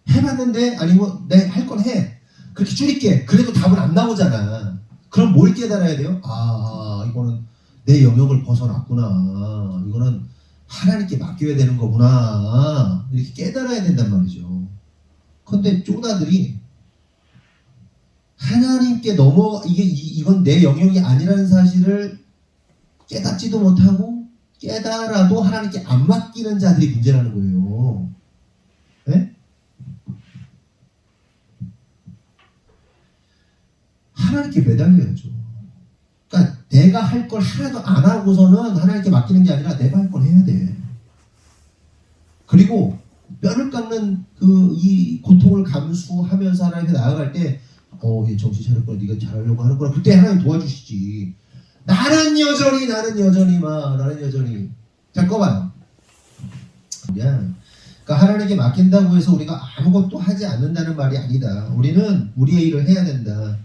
해봤는데 아니 뭐 내 할 건 해. 그렇게 줄일게. 그래도 답은 안 나오잖아. 그럼 뭘 깨달아야 돼요? 이거는 내 영역을 벗어났구나. 이거는 하나님께 맡겨야 되는 거구나. 이렇게 깨달아야 된단 말이죠. 근데 쪼다들이 하나님께 이건 내 영역이 아니라는 사실을 깨닫지도 못하고 깨달아도 하나님께 안 맡기는 자들이 문제라는 거예요. 네? 하나님께 매달려야죠. 그러니까 내가 할 걸 하나도 안 하고서는 하나님께 맡기는 게 아니라 내가 할 걸 해야 돼. 그리고 뼈를 깎는 이 고통을 감수하면서 하나님께 나아갈 때 얘 정신 차렸구나. 네가 잘하려고 하는구나. 그때 하나님 도와주시지. 나는 여전히 잘 꺼봐요. 그러니까 하나님께 맡긴다고 해서 우리가 아무것도 하지 않는다는 말이 아니다. 우리는 우리의 일을 해야 된다.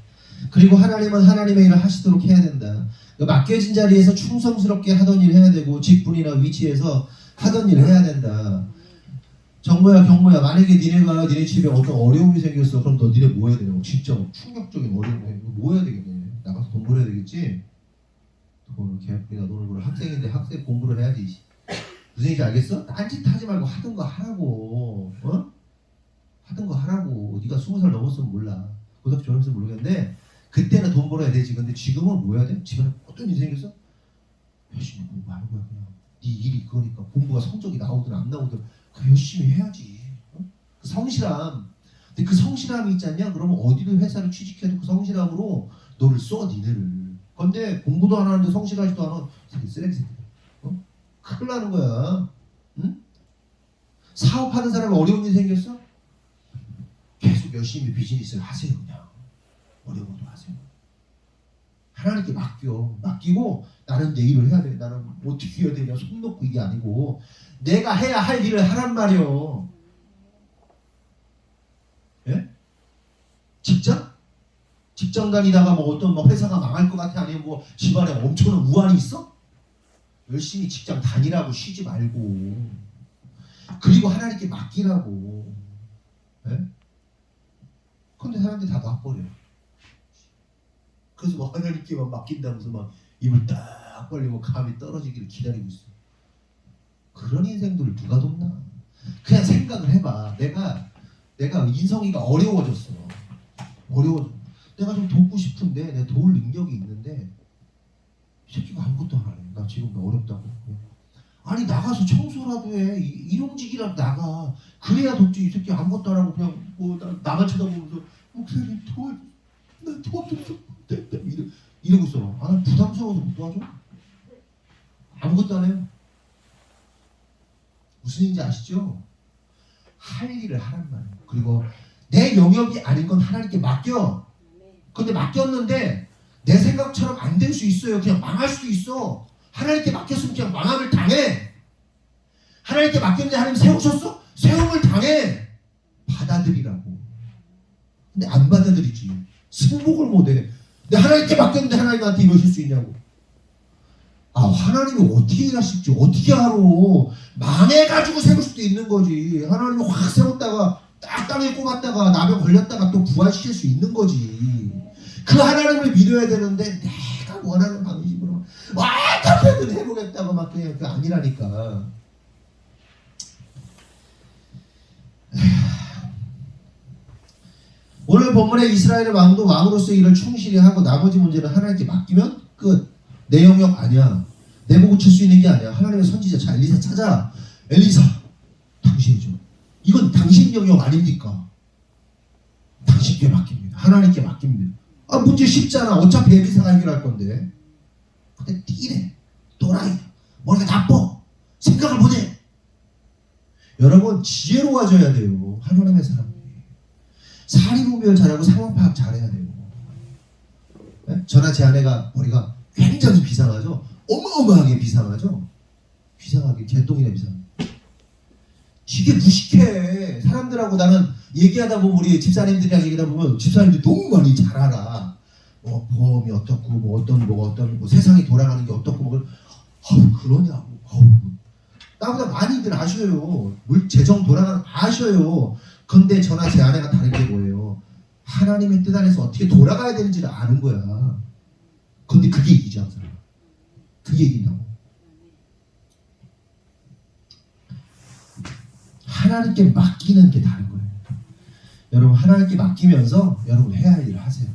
그리고 하나님은 하나님의 일을 하시도록 해야 된다. 맡겨진 자리에서 충성스럽게 하던 일 해야 되고 직분이나 위치에서 하던 일을 해야 된다. 정모야 경모야, 만약에 니네 집에 어떤 어려움이 생겼어. 그럼 너 니네 뭐 해야 되냐고. 진짜 충격적인 어려움이 뭐 해야 되겠네. 나가서 돈 벌어야 되겠지. 돈을 개뿔이나 돈을 벌어. 학생인데 학생 공부를 해야지. 무슨 얘기인지 알겠어? 딴짓 하지 말고 하던 거 하라고. 하던 거 하라고. 네가 20살 넘었으면 몰라. 고등학교 졸업했으면 모르겠는데 그때는 돈 벌어야 되지. 근데 지금은 뭐 해야 돼? 집안에 어떤 일이 생겼어? 열심히 공부하는 거야. 그냥 네 일이 그거니까. 공부가 성적이 나오든 안 나오든 그 열심히 해야지. 그 성실함. 근데 그 성실함이 있지 않냐? 그러면 어디든 회사를 취직해도 그 성실함으로 너를 써, 니네를. 근데 공부도 안 하는데 성실하지도 않아. 쓰레기 새끼들. 큰일 나는 거야. 응? 사업하는 사람이 어려운 일 생겼어? 계속 열심히 비즈니스를 하세요. 그냥 어려운 것도 하세요. 하나님께 맡기고 나는 내 일을 해야 돼. 나는 어떻게 해야 되냐 손 놓고 이게 아니고 내가 해야 할 일을 하란 말이요. 예? 직장 다니다가 뭐 어떤 뭐 회사가 망할 것 같아. 아니면 뭐 집안에 엄청난 우환이 있어? 열심히 직장 다니라고. 쉬지 말고. 그리고 하나님께 맡기라고. 예? 근데 사람들이 다 놔버려. 그래서 뭐 하나님께만 맡긴다면서 막 입을 딱 벌리고 감이 떨어지기를 기다리고 있어. 그런 인생들을 누가 돕나? 그냥 생각을 해봐. 내가 인성이가 어려워졌어. 내가 좀 돕고 싶은데 내가 도울 능력이 있는데 이 새끼가 아무것도 안 하네. 나 지금 어렵다고. 아니 나가서 청소라도 해. 일용직이라도 나가. 그래야 돕지. 이 새끼 아무것도 안 하고 그냥 뭐 나만 쳐다보면서 목사님 나 도와줬어. 이러고 있어. 부담스러워서 못 도와줘? 아무것도 안 해요. 무슨 일인지 아시죠? 할 일을 하란 말이에요. 그리고 내 영역이 아닌 건 하나님께 맡겨. 근데 맡겼는데 내 생각처럼 안 될 수 있어요. 그냥 망할 수도 있어. 하나님께 맡겼으면 그냥 망함을 당해. 하나님께 맡겼는데 하나님 세우셨어? 세움을 당해. 받아들이라고. 근데 안 받아들이지. 승복을 못해. 근데 하나님께 맡겼는데 하나님 나한테 이러실 수 있냐고. 하나님이 어떻게 일하실지 어떻게 알아? 망해가지고 세울 수도 있는 거지. 하나님이 확 세웠다가 딱 땅에 꼽았다가 나병 걸렸다가 또 부활시킬 수 있는 거지. 그 하나님을 믿어야 되는데 내가 원하는 방식으로 어떻게든 해보겠다고 막 그냥 그 아니라니까. 오늘 본문의 이스라엘의 왕도 왕으로서의 일을 충실히 하고 나머지 문제는 하나님께 맡기면 끝. 내 영역 아니야. 내고 고칠 수 있는 게 아니야. 하나님의 선지자. 자, 엘리사 찾아. 엘리사, 당신이 좀. 이건 당신 영역 아닙니까? 당신께 맡깁니다. 하나님께 맡깁니다. 문제 쉽잖아. 어차피 엘리사가 해결할 건데. 근데 띠래. 또라이. 머리가 나빠. 생각을 못해. 여러분, 지혜로워져야 돼요. 하나님의 사람들이. 사리구별 잘하고 상황 파악 잘해야 돼요. 네? 저나 제 아내가 머리가 굉장히 비상하죠. 어마어마하게 비상하죠. 비상하게 개똥이네 비상. 되게 무식해. 사람들하고 나는 얘기하다 보면 우리 집사님들이랑 얘기하다 보면 집사님들이 너무 많이 잘 알아. 보험이 어떻고 어떤 세상이 돌아가는 게 어떻고 그러냐고. 나보다 많이들 아셔요. 재정 돌아가는 아셔요. 근데 저나 제 아내가 다른 게 뭐예요? 하나님의 뜻 안에서 어떻게 돌아가야 되는지를 아는 거야. 근데 그게 이기죠 항상. 그게 이긴다고. 하나님께 맡기는 게 다른 거예요. 여러분 하나님께 맡기면서 여러분 해야 할 일을 하세요.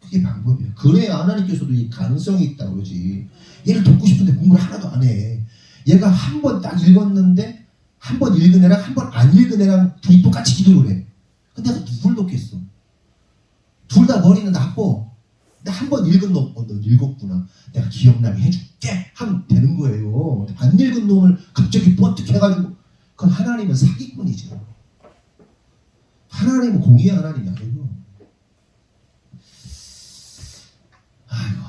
그게 방법이에요. 그래야 하나님께서도 이 가능성이 있다고 그러지. 얘를 돕고 싶은데 공부를 하나도 안 해. 얘가 한 번 딱 읽었는데 한 번 읽은 애랑 한 번 안 읽은 애랑 둘이 똑같이 기도를 해. 근데 내가 누굴 돕겠어? 둘 다 머리는 나빠. 근데 한 번 읽은 놈, 너 읽었구나. 내가 기억나게 해줄게. 하면 되는 거예요. 안 읽은 놈을 갑자기 번뜩 해가지고 그건 하나님은 사기꾼이죠. 하나님은 공의의 하나님이 아니고. 아이고.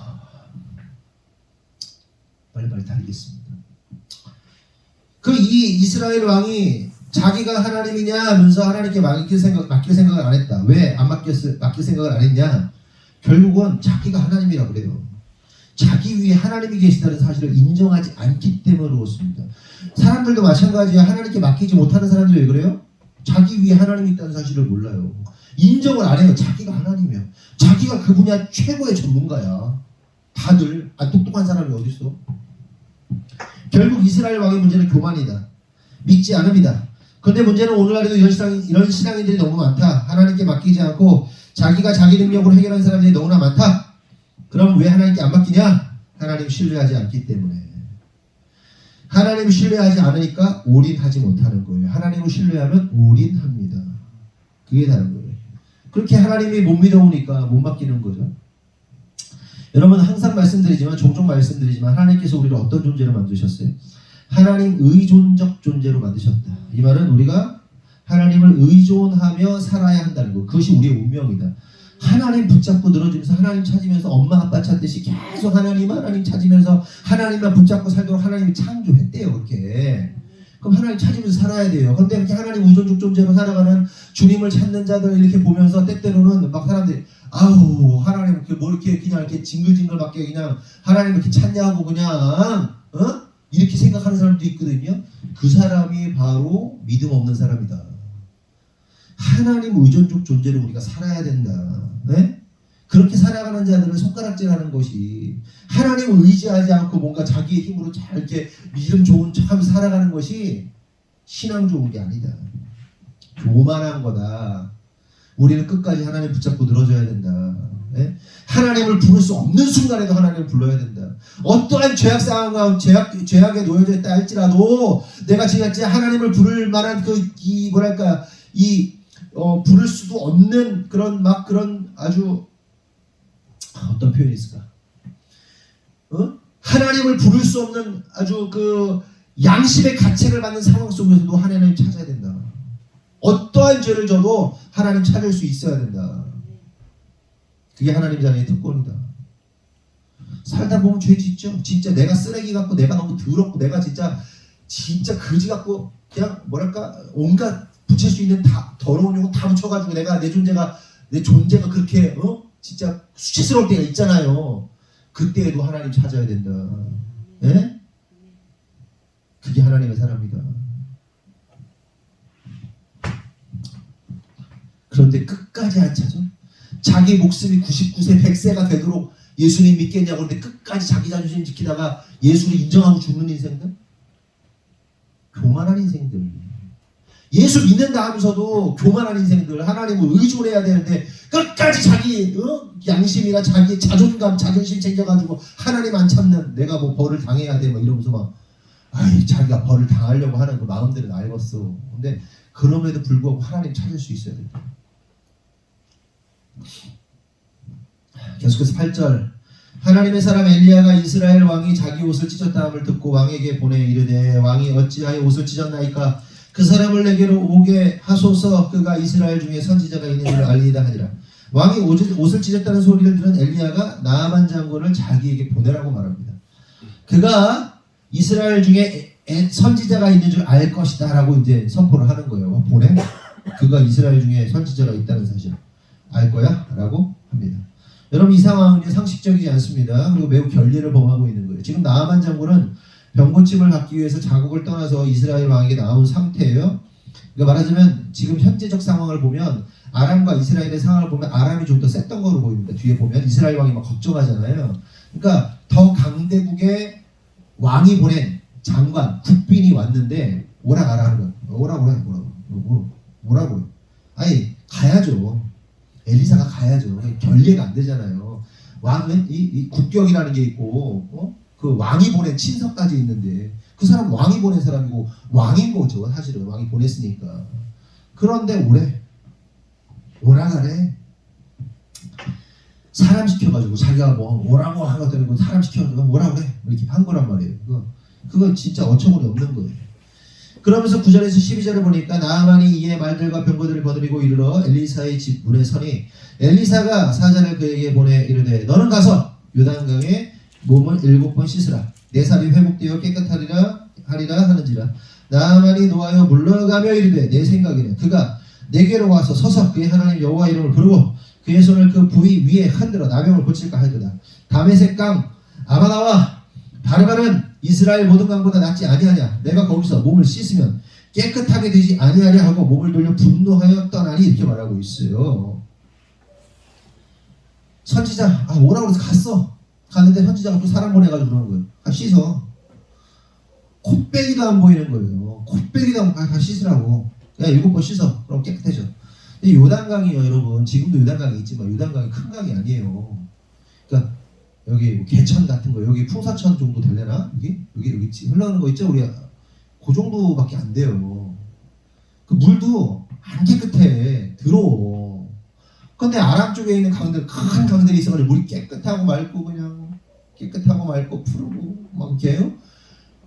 빨리빨리 달리겠습니다. 이 이스라엘 왕이 자기가 하나님이냐 하면서 하나님께 맡길 생각을 안 했다. 왜 안 맡길 생각을 안 했냐? 결국은 자기가 하나님이라고 그래요. 자기 위에 하나님이 계시다는 사실을 인정하지 않기 때문에 그렇습니다. 사람들도 마찬가지야. 하나님께 맡기지 못하는 사람들이 왜 그래요? 자기 위에 하나님이 있다는 사실을 몰라요. 인정을 안 해요. 자기가 하나님이에요. 자기가 그 분야 최고의 전문가야. 다들 똑똑한 사람이 어디 있어? 결국 이스라엘 왕의 문제는 교만이다. 믿지 않음이다. 그런데 문제는 오늘날에도 이런 신앙인들이 너무 많다. 하나님께 맡기지 않고 자기가 자기 능력으로 해결하는 사람들이 너무나 많다. 그럼 왜 하나님께 안 맡기냐? 하나님 신뢰하지 않기 때문에. 하나님 신뢰하지 않으니까 올인하지 못하는 거예요. 하나님을 신뢰하면 올인합니다. 그게 다른 거예요. 그렇게 하나님이 못 믿어오니까 못 맡기는 거죠. 여러분 항상 종종 말씀드리지만 하나님께서 우리를 어떤 존재로 만드셨어요? 하나님 의존적 존재로 만드셨다. 이 말은 우리가 하나님을 의존하며 살아야 한다는 것. 그것이 우리의 운명이다. 하나님 붙잡고 늘어지면서 하나님 찾으면서 엄마 아빠 찾듯이 계속 하나님 찾으면서 하나님만 붙잡고 살도록 하나님이 창조했대요. 그렇게. 그럼 하나님 찾으면서 살아야 돼요. 그런데 이렇게 하나님 의존적 존재로 살아가는 주님을 찾는 자들 이렇게 보면서 때때로는 막 사람들이 하나님 이렇게 그냥 이렇게 징글징글밖에 그냥 하나님 이렇게 찾냐고 그냥 이렇게 생각하는 사람도 있거든요. 그 사람이 바로 믿음 없는 사람이다. 하나님 의존적 존재로 우리가 살아야 된다. 네? 그렇게 살아가는 자들은 손가락질하는 것이 하나님을 의지하지 않고 뭔가 자기의 힘으로 잘 이렇게 믿음 좋은 척하면서 살아가는 것이 신앙 좋은 게 아니다. 교만한 거다. 우리는 끝까지 하나님 붙잡고 늘어져야 된다. 네? 하나님을 부를 수 없는 순간에도 하나님을 불러야 된다. 어떠한 죄악 상황 가운데 죄악에 놓여져 있다 할지라도 내가 진짜 하나님을 부를 만한 부를 수도 없는 그런 아주 어떤 표현이 있을까? 하나님을 부를 수 없는 아주 양심의 가책을 받는 상황 속에서도 하나님을 찾아야 된다. 어떠한 죄를 져도 하나님 찾을 수 있어야 된다. 그게 하나님 자녀의 특권이다. 살다 보면 죄 짓죠. 진짜 내가 쓰레기 같고 내가 너무 더럽고 내가 진짜 거지 같고 그냥 온갖 붙일 수 있는 다 더러운 용어 다 붙여가지고 내 존재가 그렇게 진짜 수치스러울 때가 있잖아요. 그때에도 하나님 찾아야 된다. 예? 그게 하나님의 사람이다. 그런데 끝까지 안 찾아. 자기 목숨이 99세 100세가 되도록 예수님 믿겠냐고 그런데 끝까지 자기 자존심 지키다가 예수를 인정하고 죽는 인생들, 교만한 인생들, 예수 믿는다 하면서도 교만한 인생들, 하나님을 의존해야 되는데 끝까지 자기 양심이나 자기 자존감, 자존심 챙겨가지고 하나님 안 참는, 내가 뭐 벌을 당해야 돼 막 이러면서 막 자기가 벌을 당하려고 하는 그 마음들은 알겠어. 근데 그럼에도 불구하고 하나님 찾을 수 있어야 된다. 계속해서 8절, 하나님의 사람 엘리야가 이스라엘 왕이 자기 옷을 찢었다함을 듣고 왕에게 보내 이르되 왕이 어찌하여 옷을 찢었나이까 그 사람을 내게로 오게 하소서 그가 이스라엘 중에 선지자가 있는 줄 알리이다 하니라. 왕이 옷을 찢었다는 소리를 들은 엘리야가 나아만 장군을 자기에게 보내라고 말합니다. 그가 이스라엘 중에 선지자가 있는 줄 알 것이다 라고 이제 선포를 하는 거예요. 보내? 그가 이스라엘 중에 선지자가 있다는 사실 알 거야? 라고 합니다. 여러분, 이 상황은 상식적이지 않습니다. 그리고 매우 결례를 범하고 있는 거예요. 지금 나아만 장군은 병고침을 받기 위해서 자국을 떠나서 이스라엘 왕에게 나온 상태예요. 그러니까 말하자면 지금 현재적 상황을 보면 아람과 이스라엘의 상황을 보면 아람이 좀 더 셌던 거로 보입니다. 뒤에 보면 이스라엘 왕이 막 걱정하잖아요. 그러니까 더 강대국의 왕이 보낸 장관, 국빈이 왔는데 오라가라 하는 거예요. 뭐라고? 아니 가야죠. 엘리사가 가야죠. 결례가 안 되잖아요. 왕은 이 국격이라는 게 있고 그 왕이 보낸 친서까지 있는데 그 사람 왕이 보낸 사람이고 왕인 거죠. 사실은 왕이 보냈으니까. 그런데 오라가래. 사람 시켜가지고 자기가 뭐 오라고 한 것도 아니고 사람 시켜가지고 뭐라 그래 이렇게 한 거란 말이에요. 그건 진짜 어처구니 없는 거예요. 그러면서 9절에서 12절을 보니까 나아만이 이에 말들과 병거들을 거느리고 이르러 엘리사의 집 문에 서니 엘리사가 사자를 그에게 보내 이르되 너는 가서 요단강에 몸을 7번 씻으라. 내 살이 회복되어 깨끗하리라 하는지라. 나아만이 노하여 물러가며 이르되 내 생각에는 그가 내게로 와서 서서 그의 하나님 여호와 이름을 부르고 그의 손을 그 부위 위에 흔들어 나병을 고칠까 하더라. 다메섹 강 아바나와 바르바는 이스라엘 모든 강보다 낫지 아니하냐. 내가 거기서 몸을 씻으면 깨끗하게 되지 아니하냐 하고 몸을 돌려 분노하여 떠나니 이렇게 말하고 있어요. 선지자 오라고 해서 갔는데 선지자가 또 사람 보내가지고 그러는 거예요. 씻어. 콧배기도 안 보이는 거예요. 콧배기도 안 보이고 씻으라고. 야 7번 씻어. 그럼 깨끗해져. 근데 요단강이요 여러분, 지금도 요단강이 있지만 요단강이 큰 강이 아니에요. 그러니까 여기 개천 같은 거, 여기 풍사천 정도 될래나? 여기 흘러가는 거 있죠? 우리 그 정도밖에 안 돼요. 그 물도 안 깨끗해. 더러워. 근데 아람 쪽에 있는 강들, 큰 강들이 있어가지고 물이 깨끗하고 맑고 푸르고 막 이렇게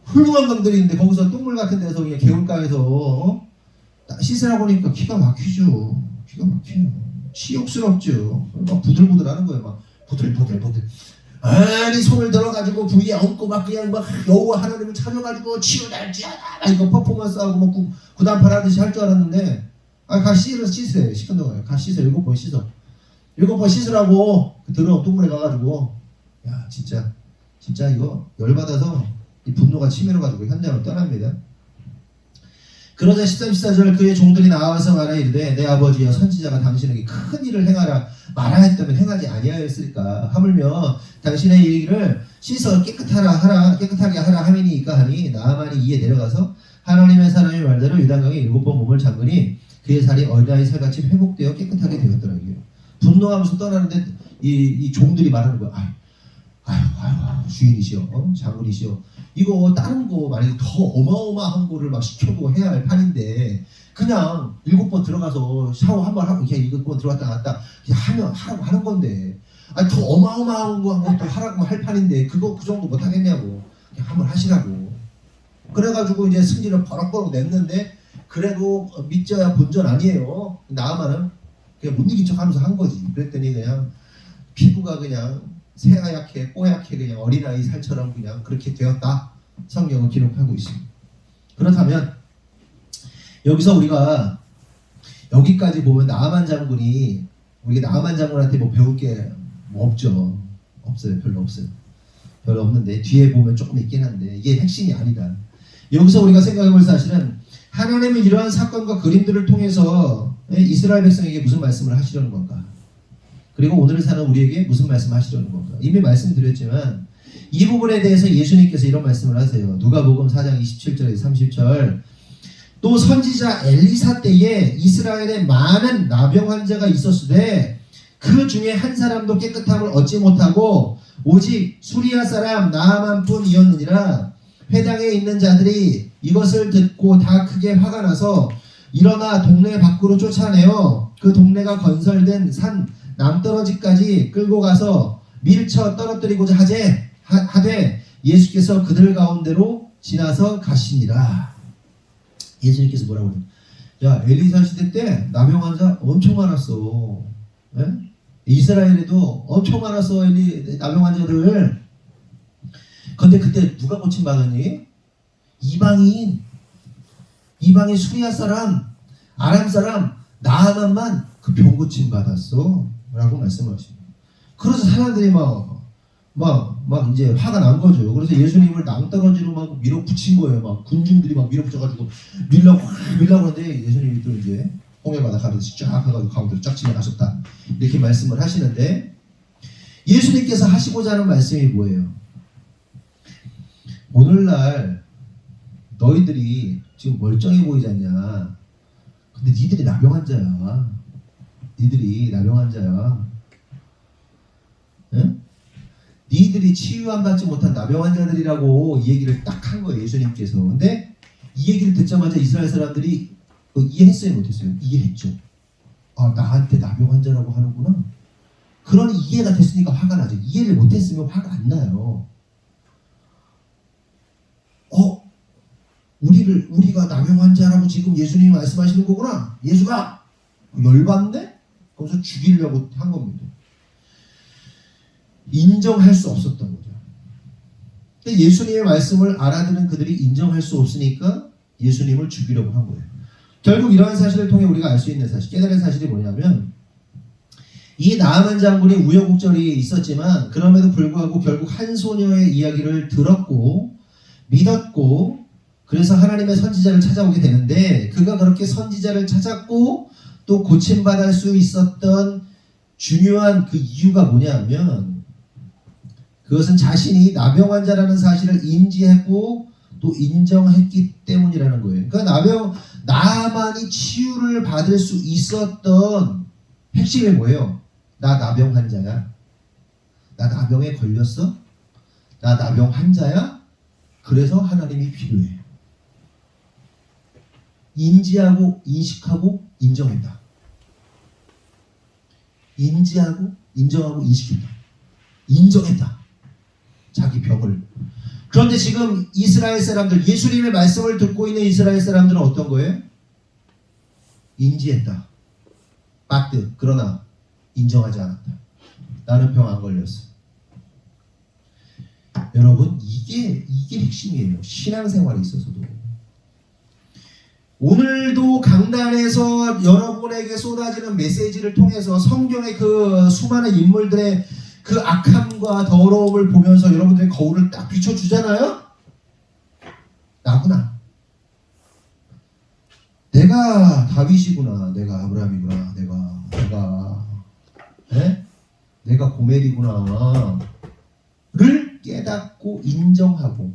훌륭한 강들이 있는데 거기서 똥물 같은 데서 그냥 개울가에서 씻으라고 하니까 기가 막히죠. 치욕스럽죠. 막 부들부들하는 거예요. 막 부들부들. 아니 손을 들어가지고 부위에 얹고 막 그냥 막 여호와 하나님을 찾아가지고 치유달지하다 이거 퍼포먼스하고 뭐 구단팔 하듯이 할 줄 알았는데 가 씻으래. 시킨 동안 가 씻어. 7번 씻어. 7번 씻으라고 그 더러운 똥물에 가가지고 야 진짜 이거 열받아서 이 분노가 치밀어가지고 현장을 떠납니다. 그러자 13, 14절 그의 종들이 나와서 말하 이르되 내 아버지여 선지자가 당신에게 큰 일을 행하라 말하 했다면 행하지 아니하였을까. 하물며 당신의 일을 씻어 깨끗하게 하라 하미니까 하니 나아만이 이에 내려가서 하나님의 사람의 말대로 요단강에 7번 몸을 잠그니 그의 살이 어린아이 살같이 회복되어 깨끗하게 되었더라고요. 분노하면서 떠나는데 이 종들이 말하는 거야. 아유 주인이시여 장군이시여 이거 다른 거 만약에 더 어마어마한 거를 막 시켜도 해야 할 판인데 그냥 7번 들어가서 샤워 한번 하고 그냥 7번 들어갔다 나왔다 그냥 하라고 하는 건데 더 어마어마한 거 한 것도 하라고 할 판인데 그 정도 못 하겠냐고 그냥 한번 하시라고. 그래가지고 이제 승질을 버럭버럭 냈는데 그래도 믿져야 본전 아니에요. 나아만은 그냥 못 이긴 척하면서 한 거지. 그랬더니 그냥 피부가 그냥 새하얗게 뽀얗게 그냥 어린아이 살처럼 그냥 그렇게 되었다. 성경은 기록하고 있습니다. 그렇다면 여기서 우리가 여기까지 보면 나아만 장군이 우리 나아만 장군한테 뭐 배울 게 뭐 없죠. 없어요. 별로 없어요. 별로 없는데 뒤에 보면 조금 있긴 한데 이게 핵심이 아니다. 여기서 우리가 생각해 볼 사실은 하나님은 이러한 사건과 그림들을 통해서 이스라엘 백성에게 무슨 말씀을 하시려는 건가? 그리고 오늘 사는 우리에게 무슨 말씀을 하시려는 건가? 이미 말씀드렸지만 이 부분에 대해서 예수님께서 이런 말씀을 하세요. 누가복음 4장 27절에서 30절. 또 선지자 엘리사 때에 이스라엘에 많은 나병 환자가 있었으되 그 중에 한 사람도 깨끗함을 얻지 못하고 오직 수리아 사람 나아만뿐이었느니라. 회당에 있는 자들이 이것을 듣고 다 크게 화가 나서 일어나 동네 밖으로 쫓아내어 그 동네가 건설된 산 남떨어지까지 끌고 가서 밀쳐 떨어뜨리고자 하되 예수께서 그들 가운데로 지나서 가시니라. 예수님께서 뭐라고 그래요? 야, 엘리사 시대 때 나병 환자 엄청 많았어. 예? 이스라엘에도 엄청 많았어. 나병 환자들. 근데 그때 누가 고침받았니? 이방인 수리아 사람, 아람 사람 나아만만 그 병 고침받았어 라고 말씀하십니다. 그래서 사람들이 막 이제 화가 난 거죠. 그래서 예수님을 낭떠러지로 막 밀어붙인 거예요. 막 군중들이 막 밀어붙여가지고 밀라고 하는데 예수님이 또 이제 홍해바다 가르듯이 쫙 해가지고 가운데로 쫙 지나가셨다. 이렇게 말씀을 하시는데 예수님께서 하시고자 하는 말씀이 뭐예요? 오늘날 너희들이 지금 멀쩡해 보이지 않냐? 근데 니들이 나병 환자야. 응? 니들이 치유 안 받지 못한 나병 환자들이라고 이 얘기를 딱 한 거예요. 예수님께서. 근데 이 얘기를 듣자마자 이스라엘 사람들이 이해했어요? 못했어요? 이해했죠. 아, 나한테 나병 환자라고 하는구나. 그러니 이해가 됐으니까 화가 나죠. 이해를 못했으면 화가 안 나요. 우리가 나병 환자라고 지금 예수님이 말씀하시는 거구나. 예수가 열받네? 그래서 죽이려고 한 겁니다. 인정할 수 없었던 거죠. 근데 예수님의 말씀을 알아듣는 그들이 인정할 수 없으니까 예수님을 죽이려고 한 거예요. 결국 이러한 사실을 통해 우리가 알 수 있는 사실, 깨달은 사실이 뭐냐면 이 나아만 장군이 우여곡절이 있었지만 그럼에도 불구하고 결국 한 소녀의 이야기를 들었고 믿었고 그래서 하나님의 선지자를 찾아오게 되는데 그가 그렇게 선지자를 찾았고 또 고침받을 수 있었던 중요한 그 이유가 뭐냐면 그것은 자신이 나병 환자라는 사실을 인지했고 또 인정했기 때문이라는 거예요. 그러니까 나만이 치유를 받을 수 있었던 핵심이 뭐예요? 나 나병 환자야. 나 나병에 걸렸어? 나 나병 환자야? 그래서 하나님이 필요해. 인지하고 인식하고 인정했다. 인지하고 인정하고 인식했다. 인정했다. 자기 병을. 그런데 지금 이스라엘 사람들, 예수님의 말씀을 듣고 있는 이스라엘 사람들은 어떤 거예요? 인지했다. 맞듯. 그러나 인정하지 않았다. 나는 병 안 걸렸어. 여러분, 이게 핵심이에요. 신앙생활에 있어서도. 오늘도 강단에서 여러분에게 쏟아지는 메시지를 통해서 성경의 그 수많은 인물들의 그 악함과 더러움을 보면서 여러분들의 거울을 딱 비춰주잖아요? 나구나. 내가 다윗이구나. 내가 아브라함이구나. 내가 고멜이구나. 를 깨닫고 인정하고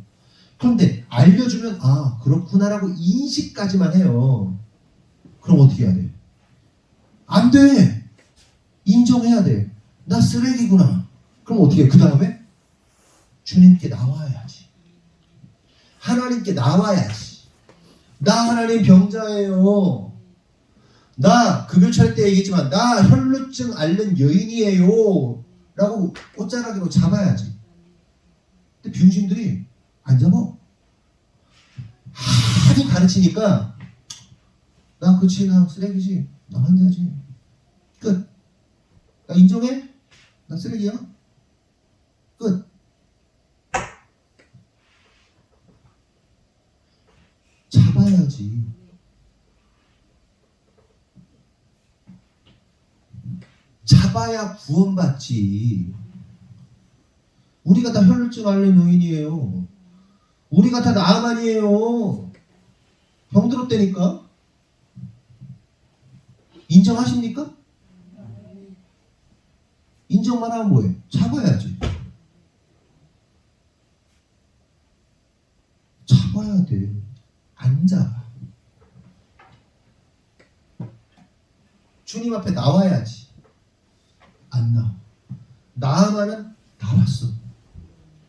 그런데 알려주면 아 그렇구나라고 인식까지만 해요. 그럼 어떻게 해야 돼? 안 돼. 인정해야 돼. 나 쓰레기구나. 그럼 어떻게 해? 그 다음에 주님께 나와야지. 하나님께 나와야지. 나 하나님 병자예요. 나 금요 차례 때 얘기했지만 나 혈루증 앓는 여인이에요. 라고 꽃자락으로 잡아야지. 근데 병신들이 안 잡아. 하도 가르치니까 나 그치 나 쓰레기지. 나 환자지. 끝. 나 인정해? 나 쓰레기야? 끝. 잡아야지. 잡아야 구원받지. 우리가 다 혈루증 앓는 노인이에요. 우리가 다 나아만이에요. 병들었다니까. 인정하십니까? 인정만 하면 뭐해? 잡아야지. 잡아야 돼. 안 잡아. 주님 앞에 나와야지. 안 나와. 나아만은 나왔어.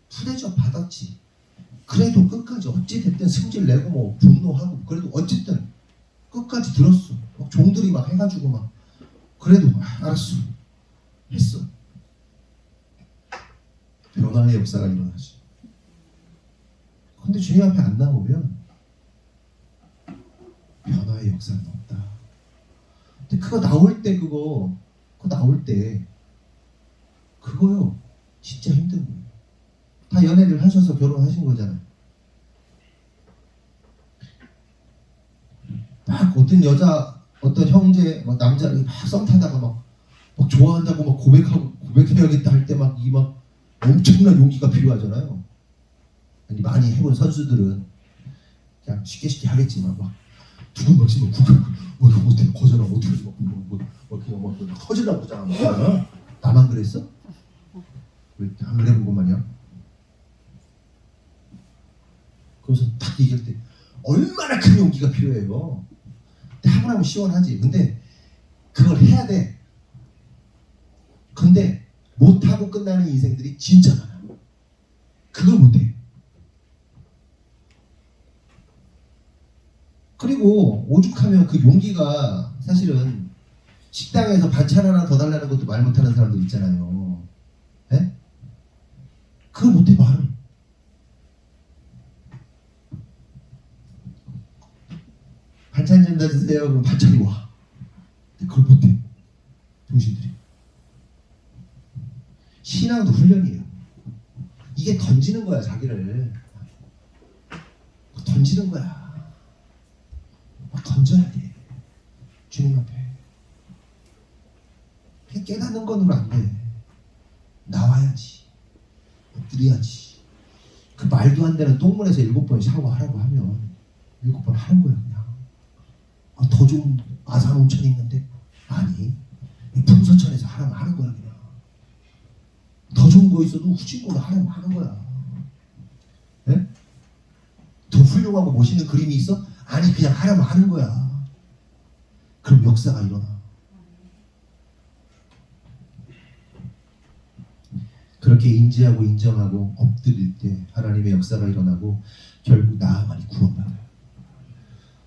푸대접 받았지. 그래도 끝까지 어찌됐든 승질 내고 뭐 분노하고 그래도 어쨌든 끝까지 들었어. 막 종들이 막 해가지고 막 그래도 알았어. 했어. 변화의 역사가 일어나지. 근데 주님 앞에 안 나오면 변화의 역사는 없다. 근데 그거 나올 때 그거 나올 때 그거요 진짜 힘든 거예요. 다 연애를 하셔서 결혼하신 거잖아요. 막 어떤 여자, 어떤 형제, 막 남자를 막 썸 타다가 막 좋아한다고 막 고백해야겠다 할 때 막 이 막 엄청난 용기가 필요하잖아요. 아니 많이 해본 선수들은 그냥 쉽게 하겠지만 막 두분 막지만 뭐 이거 어떻게 거절하고 어떻게 뭐 그냥 막 거절하고 보잖아. 나만 그랬어? 왜 안 그래본 것만이야? 그래서 딱 얘기할 때 얼마나 큰 용기가 필요해요. 근데 하고 나면 시원하지. 근데 그걸 해야 돼. 근데 못하고 끝나는 인생들이 진짜 많아. 그걸 못해. 그리고 오죽하면 그 용기가 사실은 식당에서 반찬 하나 더 달라는 것도 말 못하는 사람들 있잖아요. 네? 그걸 못해 말을. 반찬 좀 더 주세요. 그럼 반찬이 와. 근데 그걸 못해. 당신들이. 신앙도 훈련이에요. 이게 던지는 거야 자기를. 던지는 거야. 막 던져야 돼. 주님 앞에. 깨닫는 건으로 안 돼. 나와야지. 엎드려야지. 그 말도 안 되는 똥문에서 7번 샤워하라고 하면 7번 하는 거야 그냥. 더 좋은 아산 온천이 있는데? 아니. 풍서천에서 하라면 하는 거야 그냥. 더 좋은 거 있어도 후진고로 하라면 하는 거야. 네? 더 훌륭하고 멋있는 그림이 있어? 아니 그냥 하라면 하는 거야. 그럼 역사가 일어나. 그렇게 인지하고 인정하고 엎드릴 때 하나님의 역사가 일어나고 결국 나아만이 구원받아요.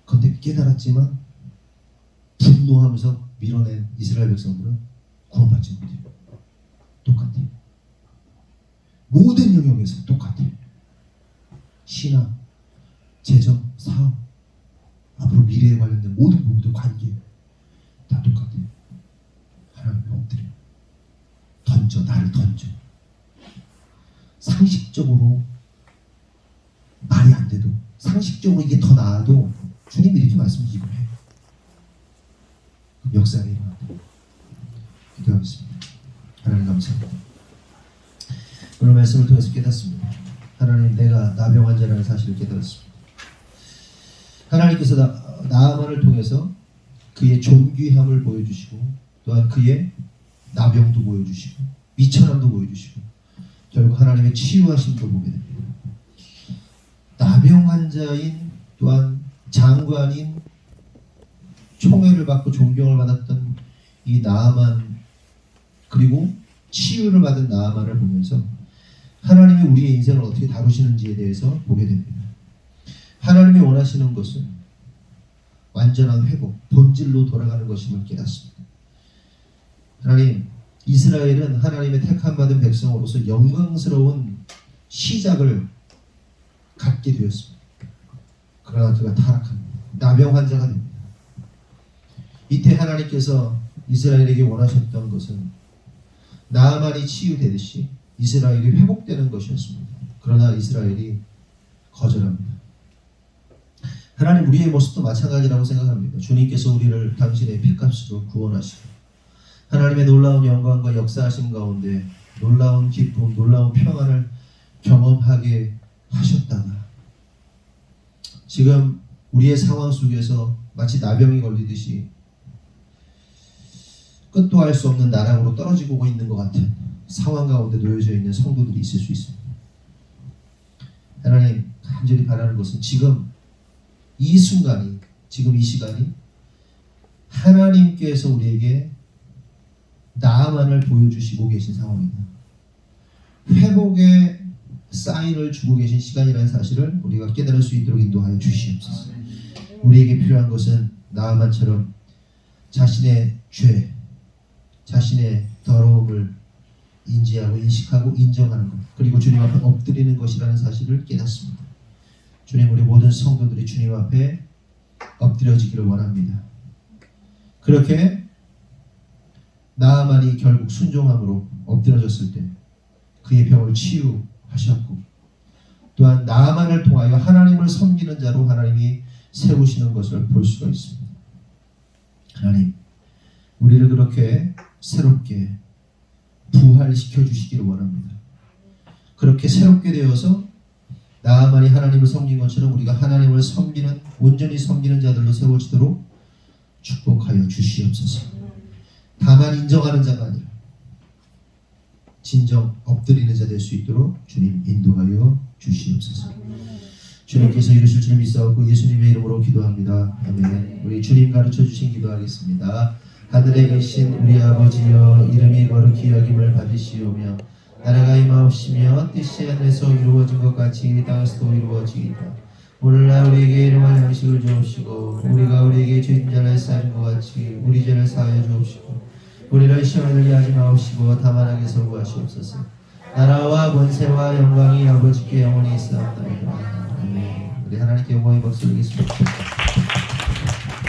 그런데 깨달았지만 분노하면서 밀어낸 이스라엘 백성들은 구원받지 못해요. 똑같아요. 모든 영역에서 똑같아요. 신앙, 재정, 사업, 앞으로 미래에 관련된 모든 관계 다 똑같아요. 하나님의 엎드려. 던져, 나를 던져. 상식적으로 말이 안 돼도 상식적으로 이게 더 나아도 주님이 이렇게 말씀드리고 해요. 역사가 일어난다. 기도하겠습니다. 하나님 감사합니다. 오늘 말씀을 통해서 깨닫습니다. 하나님 내가 나병 환자라는 사실을 깨달았습니다. 하나님께서 나아만을 통해서 그의 존귀함을 보여주시고 또한 그의 나병도 보여주시고 미천함도 보여주시고 결국 하나님의 치유하심도 보게 됩니다. 나병 환자인 또한 장관인 총애를 받고 존경을 받았던 이 나아만 그리고 치유를 받은 나아만을 보면서 하나님이 우리의 인생을 어떻게 다루시는지에 대해서 보게 됩니다. 하나님이 원하시는 것은 완전한 회복, 본질로 돌아가는 것임을 깨닫습니다. 하나님, 이스라엘은 하나님의 택함받은 백성으로서 영광스러운 시작을 갖게 되었습니다. 그러나 그가 타락합니다. 나병 환자가 됩니다. 이때 하나님께서 이스라엘에게 원하셨던 것은 나아만이 치유되듯이 이스라엘이 회복되는 것이었습니다. 그러나 이스라엘이 거절합니다. 하나님 우리의 모습도 마찬가지라고 생각합니다. 주님께서 우리를 당신의 피값으로 구원하시고 하나님의 놀라운 영광과 역사하심 가운데 놀라운 기쁨, 놀라운 평안을 경험하게 하셨다가 지금 우리의 상황 속에서 마치 나병이 걸리듯이 끝도 알 수 없는 나락으로 떨어지고 있는 것 같은 상황 가운데 놓여져 있는 성도들이 있을 수 있습니다. 하나님 간절히 바라는 것은 지금 이 순간이, 지금 이 시간이 하나님께서 우리에게 나만을 보여주시고 계신 상황이다. 회복의 사인을 주고 계신 시간이라는 사실을 우리가 깨달을 수 있도록 인도하여 주시옵소서. 우리에게 필요한 것은 나만처럼 자신의 죄, 자신의 더러움을 인지하고 인식하고 인정하는 것, 그리고 주님 앞에 엎드리는 것이라는 사실을 깨닫습니다. 주님, 우리 모든 성도들이 주님 앞에 엎드려지기를 원합니다. 그렇게 나아만이 결국 순종함으로 엎드려졌을 때 그의 병을 치유하셨고, 또한 나아만을 통하여 하나님을 섬기는 자로 하나님이 세우시는 것을 볼 수가 있습니다. 하나님, 우리를 그렇게 새롭게 부활시켜 주시기를 원합니다. 그렇게 새롭게 되어서 나아만이 하나님을 섬긴 것처럼 우리가 하나님을 섬기는, 온전히 섬기는 자들로 세워지도록 축복하여 주시옵소서. 다만 인정하는 자가 아니라 진정 엎드리는 자 될 수 있도록 주님 인도하여 주시옵소서. 주님께서 이루실 줄 믿사옵고 예수님의 이름으로 기도합니다. 아멘. 우리 주님 가르쳐 주신 기도하겠습니다. 하늘에 계신 우리 아버지여, 이름이 거룩히 여김을 받으시오며 나라가 임하옵시며 뜻이 하늘에서 이루어진 것 같이 땅에서도 이루어지이다. 오늘날 우리에게 일용할 양식을 주옵시고 우리가 우리에게 죄진 자를 사하는 것 같이 우리 죄를 사하여 주옵시고 우리를 시험에 들게 하지 마옵시고 다만 악에서 구하시옵소서. 나라와 권세와 영광이 아버지께 영원히 있사옵나이다. 아멘. 우리 하나님께 영광의 박수 드리겠습니다.